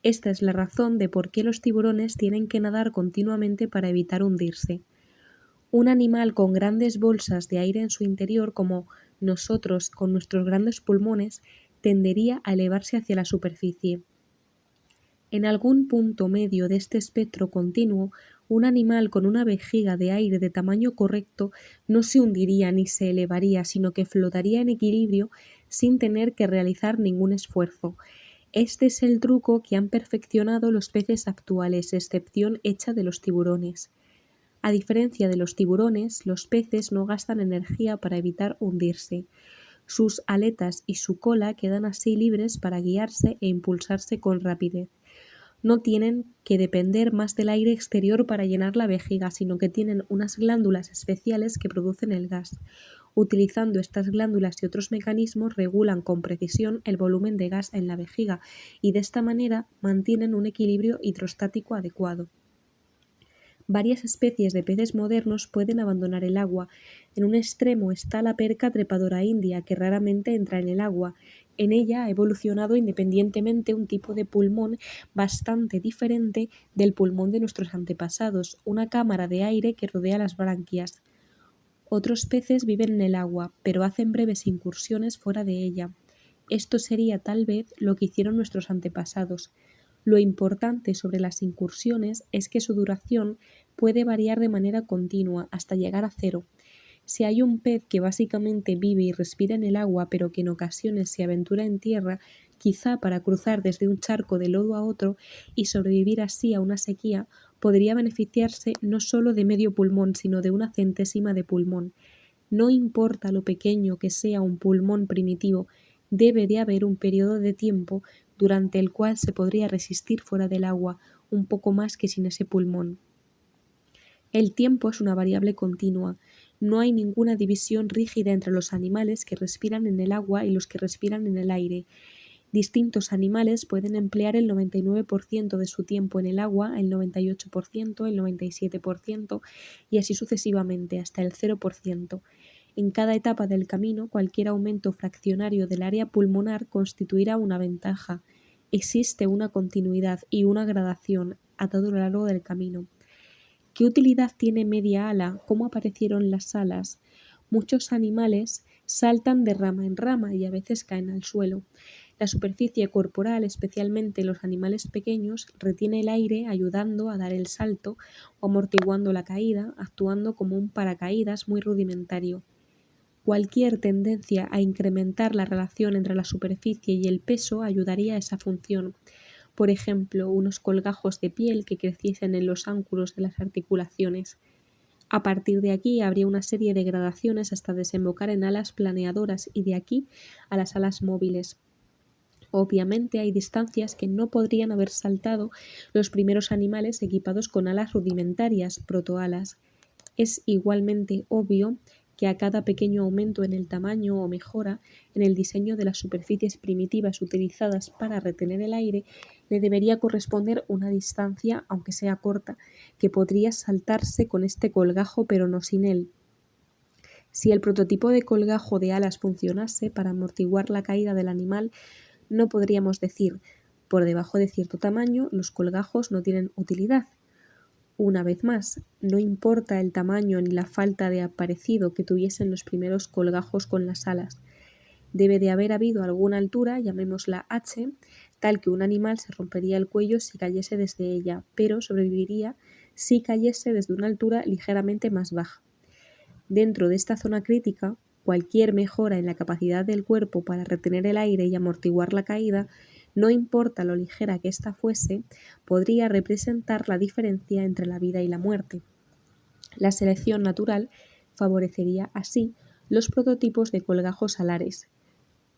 Esta es la razón de por qué los tiburones tienen que nadar continuamente para evitar hundirse. Un animal con grandes bolsas de aire en su interior, como nosotros con nuestros grandes pulmones, tendería a elevarse hacia la superficie. En algún punto medio de este espectro continuo, un animal con una vejiga de aire de tamaño correcto no se hundiría ni se elevaría, sino que flotaría en equilibrio sin tener que realizar ningún esfuerzo. Este es el truco que han perfeccionado los peces actuales, excepción hecha de los tiburones. A diferencia de los tiburones, los peces no gastan energía para evitar hundirse. Sus aletas y su cola quedan así libres para guiarse e impulsarse con rapidez. No tienen que depender más del aire exterior para llenar la vejiga, sino que tienen unas glándulas especiales que producen el gas. Utilizando estas glándulas y otros mecanismos regulan con precisión el volumen de gas en la vejiga y de esta manera mantienen un equilibrio hidrostático adecuado. Varias especies de peces modernos pueden abandonar el agua. En un extremo está la perca trepadora india, que raramente entra en el agua, En ella ha evolucionado independientemente un tipo de pulmón bastante diferente del pulmón de nuestros antepasados, una cámara de aire que rodea las branquias. Otros peces viven en el agua, pero hacen breves incursiones fuera de ella. Esto sería tal vez lo que hicieron nuestros antepasados. Lo importante sobre las incursiones es que su duración puede variar de manera continua hasta llegar a cero. Si hay un pez que básicamente vive y respira en el agua, pero que en ocasiones se aventura en tierra, quizá para cruzar desde un charco de lodo a otro y sobrevivir así a una sequía, podría beneficiarse no solo de medio pulmón, sino de una centésima de pulmón. No importa lo pequeño que sea un pulmón primitivo, debe de haber un periodo de tiempo durante el cual se podría resistir fuera del agua un poco más que sin ese pulmón. El tiempo es una variable continua. No hay ninguna división rígida entre los animales que respiran en el agua y los que respiran en el aire. Distintos animales pueden emplear el 99% de su tiempo en el agua, el 98%, el 97% y así sucesivamente hasta el 0%. En cada etapa del camino, cualquier aumento fraccionario del área pulmonar constituirá una ventaja. Existe una continuidad y una gradación a todo lo largo del camino. ¿Qué utilidad tiene media ala? ¿Cómo aparecieron las alas? Muchos animales saltan de rama en rama y a veces caen al suelo. La superficie corporal, especialmente los animales pequeños, retiene el aire ayudando a dar el salto o amortiguando la caída, actuando como un paracaídas muy rudimentario. Cualquier tendencia a incrementar la relación entre la superficie y el peso ayudaría a esa función. Por ejemplo, unos colgajos de piel que creciesen en los ángulos de las articulaciones. A partir de aquí habría una serie de gradaciones hasta desembocar en alas planeadoras y de aquí a las alas móviles. Obviamente hay distancias que no podrían haber saltado los primeros animales equipados con alas rudimentarias, protoalas. Es igualmente obvio que a cada pequeño aumento en el tamaño o mejora en el diseño de las superficies primitivas utilizadas para retener el aire, le debería corresponder una distancia, aunque sea corta, que podría saltarse con este colgajo pero no sin él. Si el prototipo de colgajo de alas funcionase para amortiguar la caída del animal, no podríamos decir, por debajo de cierto tamaño, los colgajos no tienen utilidad. Una vez más, no importa el tamaño ni la falta de aparecido que tuviesen los primeros colgajos con las alas. Debe de haber habido alguna altura, llamémosla h, tal que un animal se rompería el cuello si cayese desde ella, pero sobreviviría si cayese desde una altura ligeramente más baja. Dentro de esta zona crítica, cualquier mejora en la capacidad del cuerpo para retener el aire y amortiguar la caída, no importa lo ligera que ésta fuese, podría representar la diferencia entre la vida y la muerte. La selección natural favorecería así los prototipos de colgajos alares.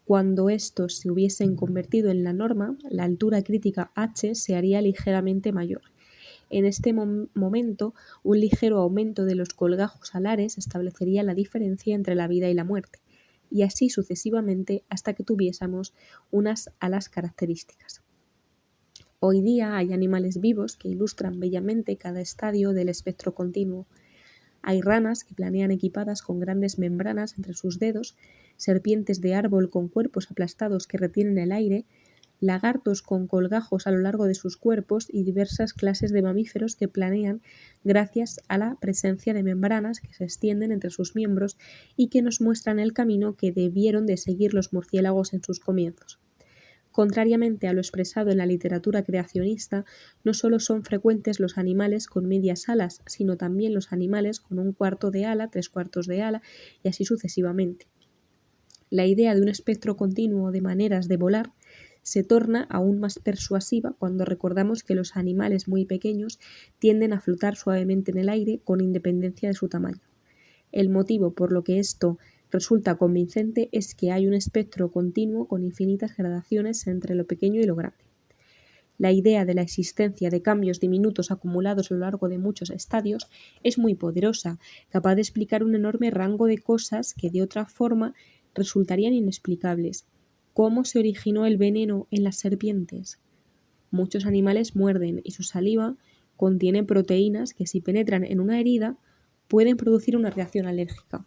Cuando estos se hubiesen convertido en la norma, la altura crítica h se haría ligeramente mayor. En este momento, un ligero aumento de los colgajos alares establecería la diferencia entre la vida y la muerte, y así sucesivamente hasta que tuviésemos unas alas características. Hoy día hay animales vivos que ilustran bellamente cada estadio del espectro continuo. Hay ranas que planean equipadas con grandes membranas entre sus dedos, serpientes de árbol con cuerpos aplastados que retienen el aire, lagartos con colgajos a lo largo de sus cuerpos y diversas clases de mamíferos que planean gracias a la presencia de membranas que se extienden entre sus miembros y que nos muestran el camino que debieron de seguir los murciélagos en sus comienzos. Contrariamente a lo expresado en la literatura creacionista, no solo son frecuentes los animales con medias alas, sino también los animales con un cuarto de ala, 3/4 de ala y así sucesivamente. La idea de un espectro continuo de maneras de volar se torna aún más persuasiva cuando recordamos que los animales muy pequeños tienden a flotar suavemente en el aire con independencia de su tamaño. El motivo por lo que esto resulta convincente es que hay un espectro continuo con infinitas gradaciones entre lo pequeño y lo grande. La idea de la existencia de cambios diminutos acumulados a lo largo de muchos estadios es muy poderosa, capaz de explicar un enorme rango de cosas que de otra forma resultarían inexplicables. ¿Cómo se originó el veneno en las serpientes? Muchos animales muerden y su saliva contiene proteínas que si penetran en una herida pueden producir una reacción alérgica.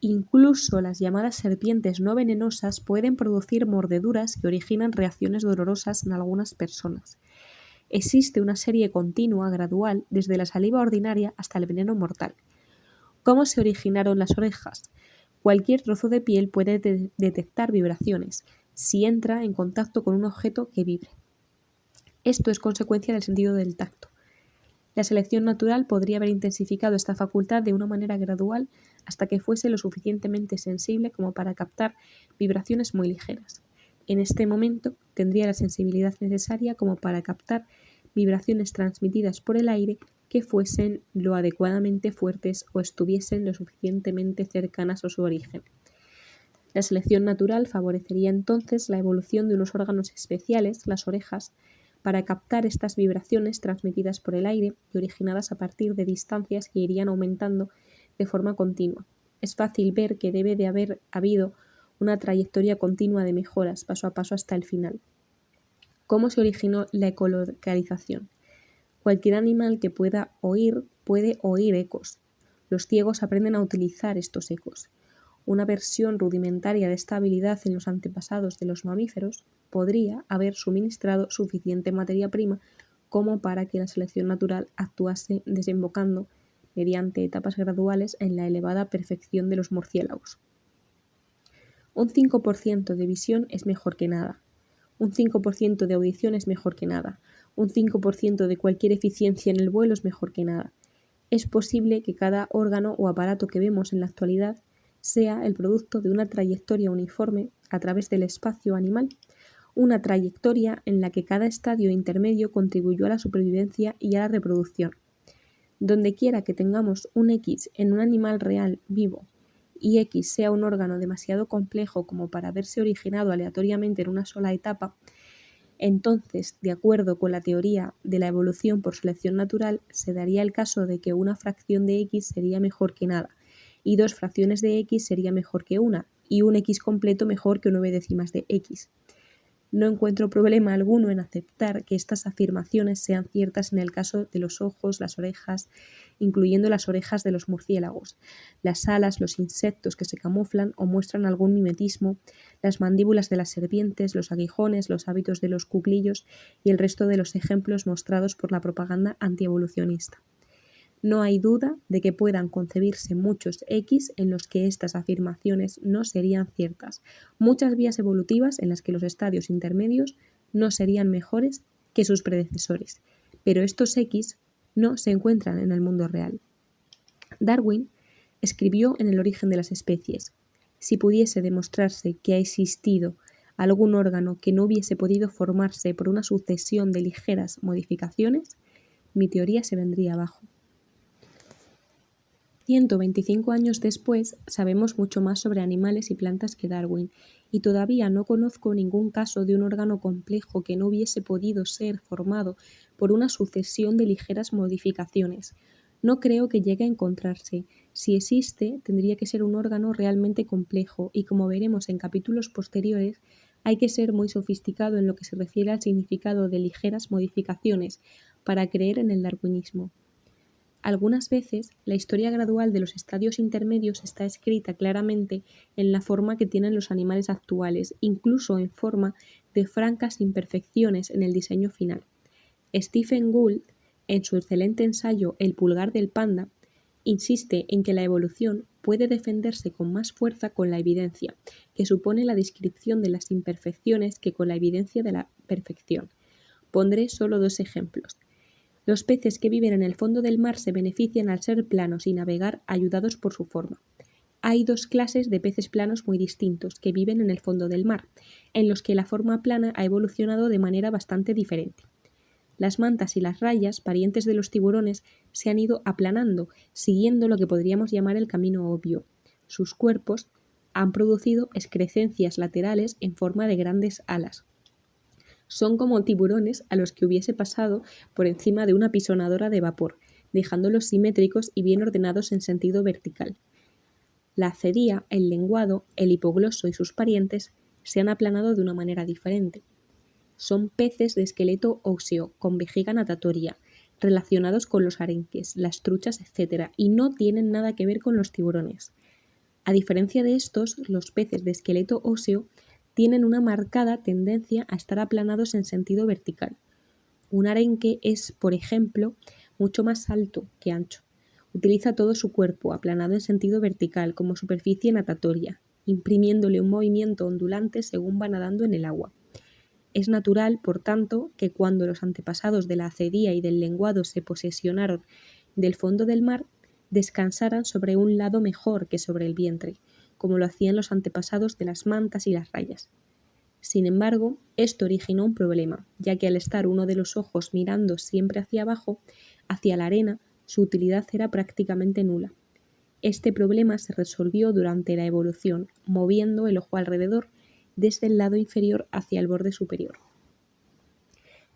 Incluso las llamadas serpientes no venenosas pueden producir mordeduras que originan reacciones dolorosas en algunas personas. Existe una serie continua, gradual, desde la saliva ordinaria hasta el veneno mortal. ¿Cómo se originaron las orejas? Cualquier trozo de piel puede detectar vibraciones si entra en contacto con un objeto que vibre. Esto es consecuencia del sentido del tacto. La selección natural podría haber intensificado esta facultad de una manera gradual hasta que fuese lo suficientemente sensible como para captar vibraciones muy ligeras. En este momento tendría la sensibilidad necesaria como para captar vibraciones transmitidas por el aire que fuesen lo adecuadamente fuertes o estuviesen lo suficientemente cercanas a su origen. La selección natural favorecería entonces la evolución de unos órganos especiales, las orejas, para captar estas vibraciones transmitidas por el aire y originadas a partir de distancias que irían aumentando de forma continua. Es fácil ver que debe de haber habido una trayectoria continua de mejoras paso a paso hasta el final. ¿Cómo se originó la ecolocalización? Cualquier animal que pueda oír puede oír ecos. Los ciegos aprenden a utilizar estos ecos. Una versión rudimentaria de esta habilidad en los antepasados de los mamíferos podría haber suministrado suficiente materia prima como para que la selección natural actuase desembocando mediante etapas graduales en la elevada perfección de los murciélagos. Un 5% de visión es mejor que nada. Un 5% de audición es mejor que nada. Un 5% de cualquier eficiencia en el vuelo es mejor que nada. Es posible que cada órgano o aparato que vemos en la actualidad sea el producto de una trayectoria uniforme a través del espacio animal, una trayectoria en la que cada estadio intermedio contribuyó a la supervivencia y a la reproducción. Donde quiera que tengamos un X en un animal real vivo y X sea un órgano demasiado complejo como para haberse originado aleatoriamente en una sola etapa, entonces, de acuerdo con la teoría de la evolución por selección natural, se daría el caso de que una fracción de X sería mejor que nada, y 2 fracciones de X sería mejor que una, y un X completo mejor que 9 décimas de X. No encuentro problema alguno en aceptar que estas afirmaciones sean ciertas en el caso de los ojos, las orejas, incluyendo las orejas de los murciélagos, las alas, los insectos que se camuflan o muestran algún mimetismo, las mandíbulas de las serpientes, los aguijones, los hábitos de los cuclillos y el resto de los ejemplos mostrados por la propaganda antievolucionista. No hay duda de que puedan concebirse muchos X en los que estas afirmaciones no serían ciertas, muchas vías evolutivas en las que los estadios intermedios no serían mejores que sus predecesores, pero estos X no se encuentran en el mundo real. Darwin escribió en El origen de las especies: si pudiese demostrarse que ha existido algún órgano que no hubiese podido formarse por una sucesión de ligeras modificaciones, mi teoría se vendría abajo. 125 años después, sabemos mucho más sobre animales y plantas que Darwin, y todavía no conozco ningún caso de un órgano complejo que no hubiese podido ser formado por una sucesión de ligeras modificaciones. No creo que llegue a encontrarse. Si existe, tendría que ser un órgano realmente complejo, y como veremos en capítulos posteriores, hay que ser muy sofisticado en lo que se refiere al significado de ligeras modificaciones para creer en el darwinismo. Algunas veces, la historia gradual de los estadios intermedios está escrita claramente en la forma que tienen los animales actuales, incluso en forma de francas imperfecciones en el diseño final. Stephen Gould, en su excelente ensayo El pulgar del panda, insiste en que la evolución puede defenderse con más fuerza con la evidencia, que supone la descripción de las imperfecciones que con la evidencia de la perfección. Pondré solo 2 ejemplos. Los peces que viven en el fondo del mar se benefician al ser planos y navegar ayudados por su forma. Hay 2 clases de peces planos muy distintos que viven en el fondo del mar, en los que la forma plana ha evolucionado de manera bastante diferente. Las mantas y las rayas, parientes de los tiburones, se han ido aplanando, siguiendo lo que podríamos llamar el camino obvio. Sus cuerpos han producido excrescencias laterales en forma de grandes alas. Son como tiburones a los que hubiese pasado por encima de una pisonadora de vapor, dejándolos simétricos y bien ordenados en sentido vertical. La acedía, el lenguado, el hipogloso y sus parientes se han aplanado de una manera diferente. Son peces de esqueleto óseo, con vejiga natatoria, relacionados con los arenques, las truchas, etc., y no tienen nada que ver con los tiburones. A diferencia de estos, los peces de esqueleto óseo tienen una marcada tendencia a estar aplanados en sentido vertical. Un arenque es, por ejemplo, mucho más alto que ancho. Utiliza todo su cuerpo aplanado en sentido vertical como superficie natatoria, imprimiéndole un movimiento ondulante según va nadando en el agua. Es natural, por tanto, que cuando los antepasados de la acedía y del lenguado se posesionaron del fondo del mar, descansaran sobre un lado mejor que sobre el vientre, como lo hacían los antepasados de las mantas y las rayas. Sin embargo, esto originó un problema, ya que al estar uno de los ojos mirando siempre hacia abajo, hacia la arena, su utilidad era prácticamente nula. Este problema se resolvió durante la evolución, moviendo el ojo alrededor desde el lado inferior hacia el borde superior.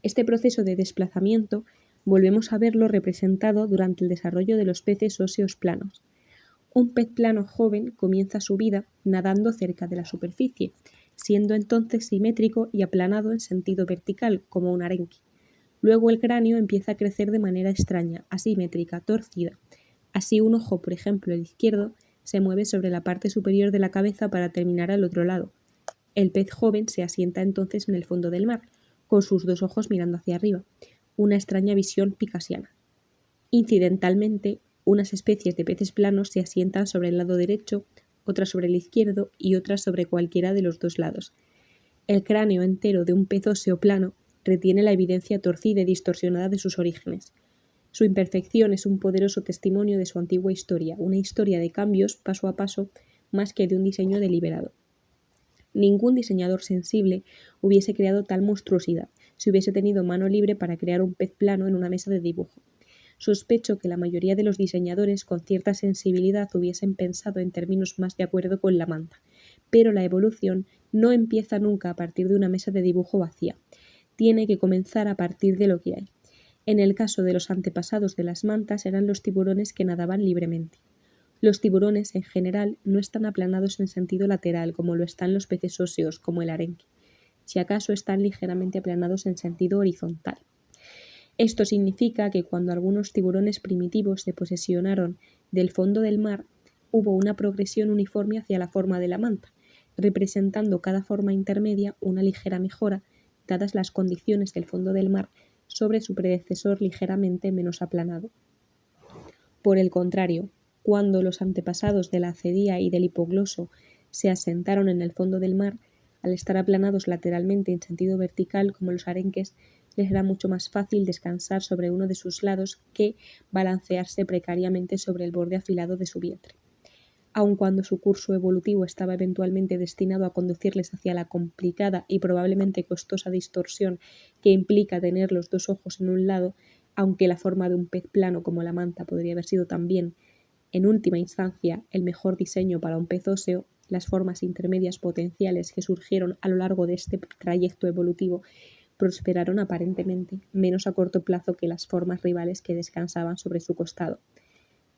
Este proceso de desplazamiento volvemos a verlo representado durante el desarrollo de los peces óseos planos. Un pez plano joven comienza su vida nadando cerca de la superficie, siendo entonces simétrico y aplanado en sentido vertical, como un arenque. Luego el cráneo empieza a crecer de manera extraña, asimétrica, torcida. Así un ojo, por ejemplo el izquierdo, se mueve sobre la parte superior de la cabeza para terminar al otro lado. El pez joven se asienta entonces en el fondo del mar, con sus dos ojos mirando hacia arriba, una extraña visión picasiana. Incidentalmente, unas especies de peces planos se asientan sobre el lado derecho, otras sobre el izquierdo y otras sobre cualquiera de los dos lados. El cráneo entero de un pez óseo plano retiene la evidencia torcida y distorsionada de sus orígenes. Su imperfección es un poderoso testimonio de su antigua historia, una historia de cambios paso a paso más que de un diseño deliberado. Ningún diseñador sensible hubiese creado tal monstruosidad si hubiese tenido mano libre para crear un pez plano en una mesa de dibujo. Sospecho que la mayoría de los diseñadores con cierta sensibilidad hubiesen pensado en términos más de acuerdo con la manta, pero la evolución no empieza nunca a partir de una mesa de dibujo vacía. Tiene que comenzar a partir de lo que hay. En el caso de los antepasados de las mantas eran los tiburones que nadaban libremente. Los tiburones, en general, no están aplanados en sentido lateral, como lo están los peces óseos, como el arenque. Si acaso están ligeramente aplanados en sentido horizontal. Esto significa que cuando algunos tiburones primitivos se posesionaron del fondo del mar, hubo una progresión uniforme hacia la forma de la manta, representando cada forma intermedia una ligera mejora, dadas las condiciones del fondo del mar, sobre su predecesor ligeramente menos aplanado. Por el contrario, cuando los antepasados de la acedía y del hipogloso se asentaron en el fondo del mar, al estar aplanados lateralmente en sentido vertical como los arenques, les era mucho más fácil descansar sobre uno de sus lados que balancearse precariamente sobre el borde afilado de su vientre. Aun cuando su curso evolutivo estaba eventualmente destinado a conducirles hacia la complicada y probablemente costosa distorsión que implica tener los dos ojos en un lado, aunque la forma de un pez plano como la manta podría haber sido también, en última instancia, el mejor diseño para un pez óseo, las formas intermedias potenciales que surgieron a lo largo de este trayecto evolutivo prosperaron aparentemente menos a corto plazo que las formas rivales que descansaban sobre su costado.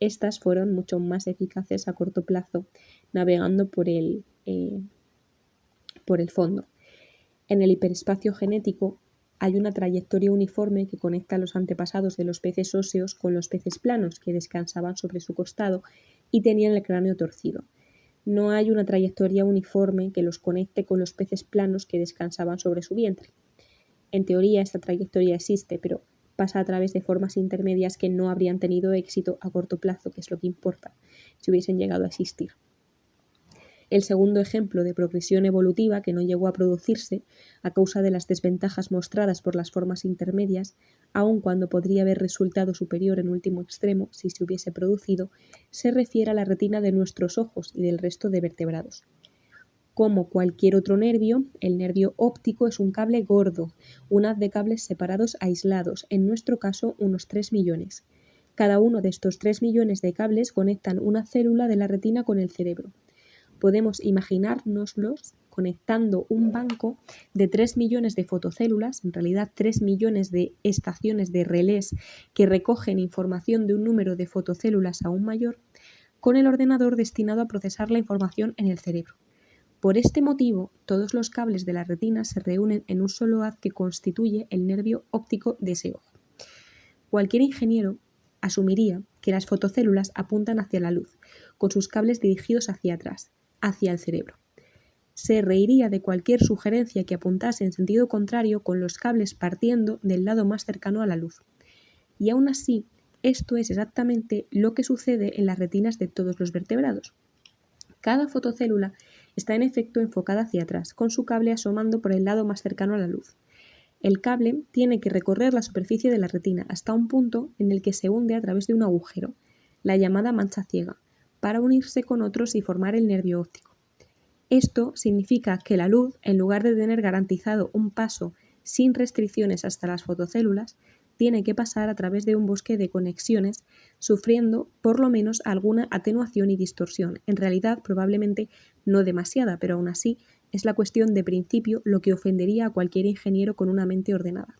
Estas fueron mucho más eficaces a corto plazo, navegando por el fondo. En el hiperespacio genético hay una trayectoria uniforme que conecta a los antepasados de los peces óseos con los peces planos que descansaban sobre su costado y tenían el cráneo torcido. No hay una trayectoria uniforme que los conecte con los peces planos que descansaban sobre su vientre. En teoría esta trayectoria existe, pero pasa a través de formas intermedias que no habrían tenido éxito a corto plazo, que es lo que importa, si hubiesen llegado a existir. El segundo ejemplo de progresión evolutiva que no llegó a producirse a causa de las desventajas mostradas por las formas intermedias, aun cuando podría haber resultado superior en último extremo si se hubiese producido, se refiere a la retina de nuestros ojos y del resto de vertebrados. Como cualquier otro nervio, el nervio óptico es un cable gordo, un haz de cables separados aislados, en nuestro caso unos 3 millones. Cada uno de estos 3 millones de cables conectan una célula de la retina con el cerebro. Podemos imaginárnoslos conectando un banco de 3 millones de fotocélulas, en realidad 3 millones de estaciones de relés que recogen información de un número de fotocélulas aún mayor, con el ordenador destinado a procesar la información en el cerebro. Por este motivo, todos los cables de la retina se reúnen en un solo haz que constituye el nervio óptico de ese ojo. Cualquier ingeniero asumiría que las fotocélulas apuntan hacia la luz, con sus cables dirigidos hacia atrás, hacia el cerebro. Se reiría de cualquier sugerencia que apuntase en sentido contrario con los cables partiendo del lado más cercano a la luz. Y aún así, esto es exactamente lo que sucede en las retinas de todos los vertebrados. Cada fotocélula está en efecto enfocada hacia atrás, con su cable asomando por el lado más cercano a la luz. El cable tiene que recorrer la superficie de la retina hasta un punto en el que se hunde a través de un agujero, la llamada mancha ciega, para unirse con otros y formar el nervio óptico. Esto significa que la luz, en lugar de tener garantizado un paso sin restricciones hasta las fotocélulas, tiene que pasar a través de un bosque de conexiones, sufriendo por lo menos alguna atenuación y distorsión. En realidad, probablemente no demasiada, pero aún así es la cuestión de principio lo que ofendería a cualquier ingeniero con una mente ordenada.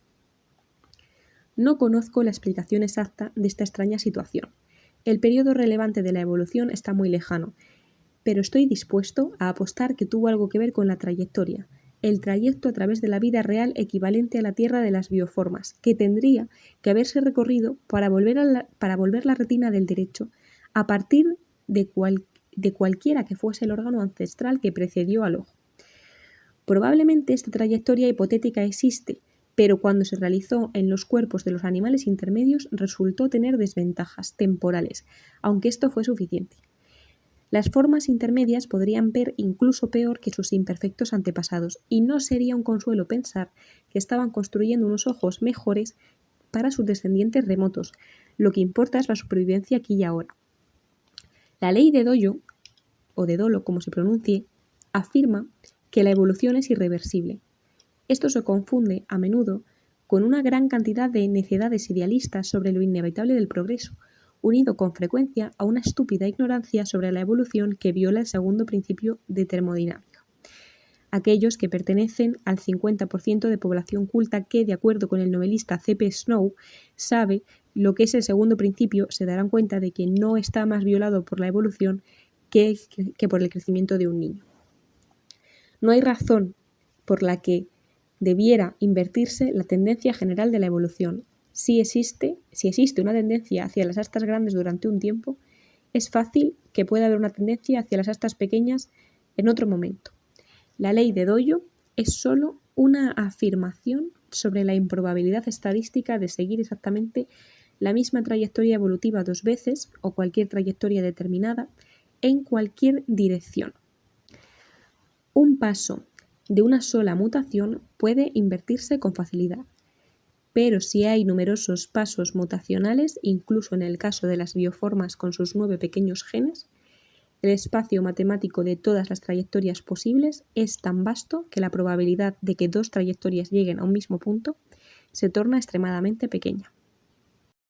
No conozco la explicación exacta de esta extraña situación. El periodo relevante de la evolución está muy lejano, pero estoy dispuesto a apostar que tuvo algo que ver con la trayectoria, el trayecto a través de la vida real equivalente a la Tierra de las bioformas, que tendría que haberse recorrido para volver la retina del derecho a partir de cualquiera que fuese el órgano ancestral que precedió al ojo. Probablemente esta trayectoria hipotética existe, pero cuando se realizó en los cuerpos de los animales intermedios resultó tener desventajas temporales, aunque esto fue suficiente. Las formas intermedias podrían ver incluso peor que sus imperfectos antepasados, y no sería un consuelo pensar que estaban construyendo unos ojos mejores para sus descendientes remotos. Lo que importa es la supervivencia aquí y ahora. La ley de Doyo, o de Dolo como se pronuncie, afirma que la evolución es irreversible. Esto se confunde a menudo con una gran cantidad de necedades idealistas sobre lo inevitable del progreso, unido con frecuencia a una estúpida ignorancia sobre la evolución que viola el segundo principio de termodinámica. Aquellos que pertenecen al 50% de población culta que, de acuerdo con el novelista C.P. Snow, sabe lo que es el segundo principio, se darán cuenta de que no está más violado por la evolución que por el crecimiento de un niño. No hay razón por la que debiera invertirse la tendencia general de la evolución. Si existe una tendencia hacia las astas grandes durante un tiempo, es fácil que pueda haber una tendencia hacia las astas pequeñas en otro momento. La ley de Doyo es solo una afirmación sobre la improbabilidad estadística de seguir exactamente la misma trayectoria evolutiva dos veces o cualquier trayectoria determinada en cualquier dirección. Un paso de una sola mutación puede invertirse con facilidad, pero si hay numerosos pasos mutacionales, incluso en el caso de las bioformas con sus 9 pequeños genes, el espacio matemático de todas las trayectorias posibles es tan vasto que la probabilidad de que dos trayectorias lleguen a un mismo punto se torna extremadamente pequeña.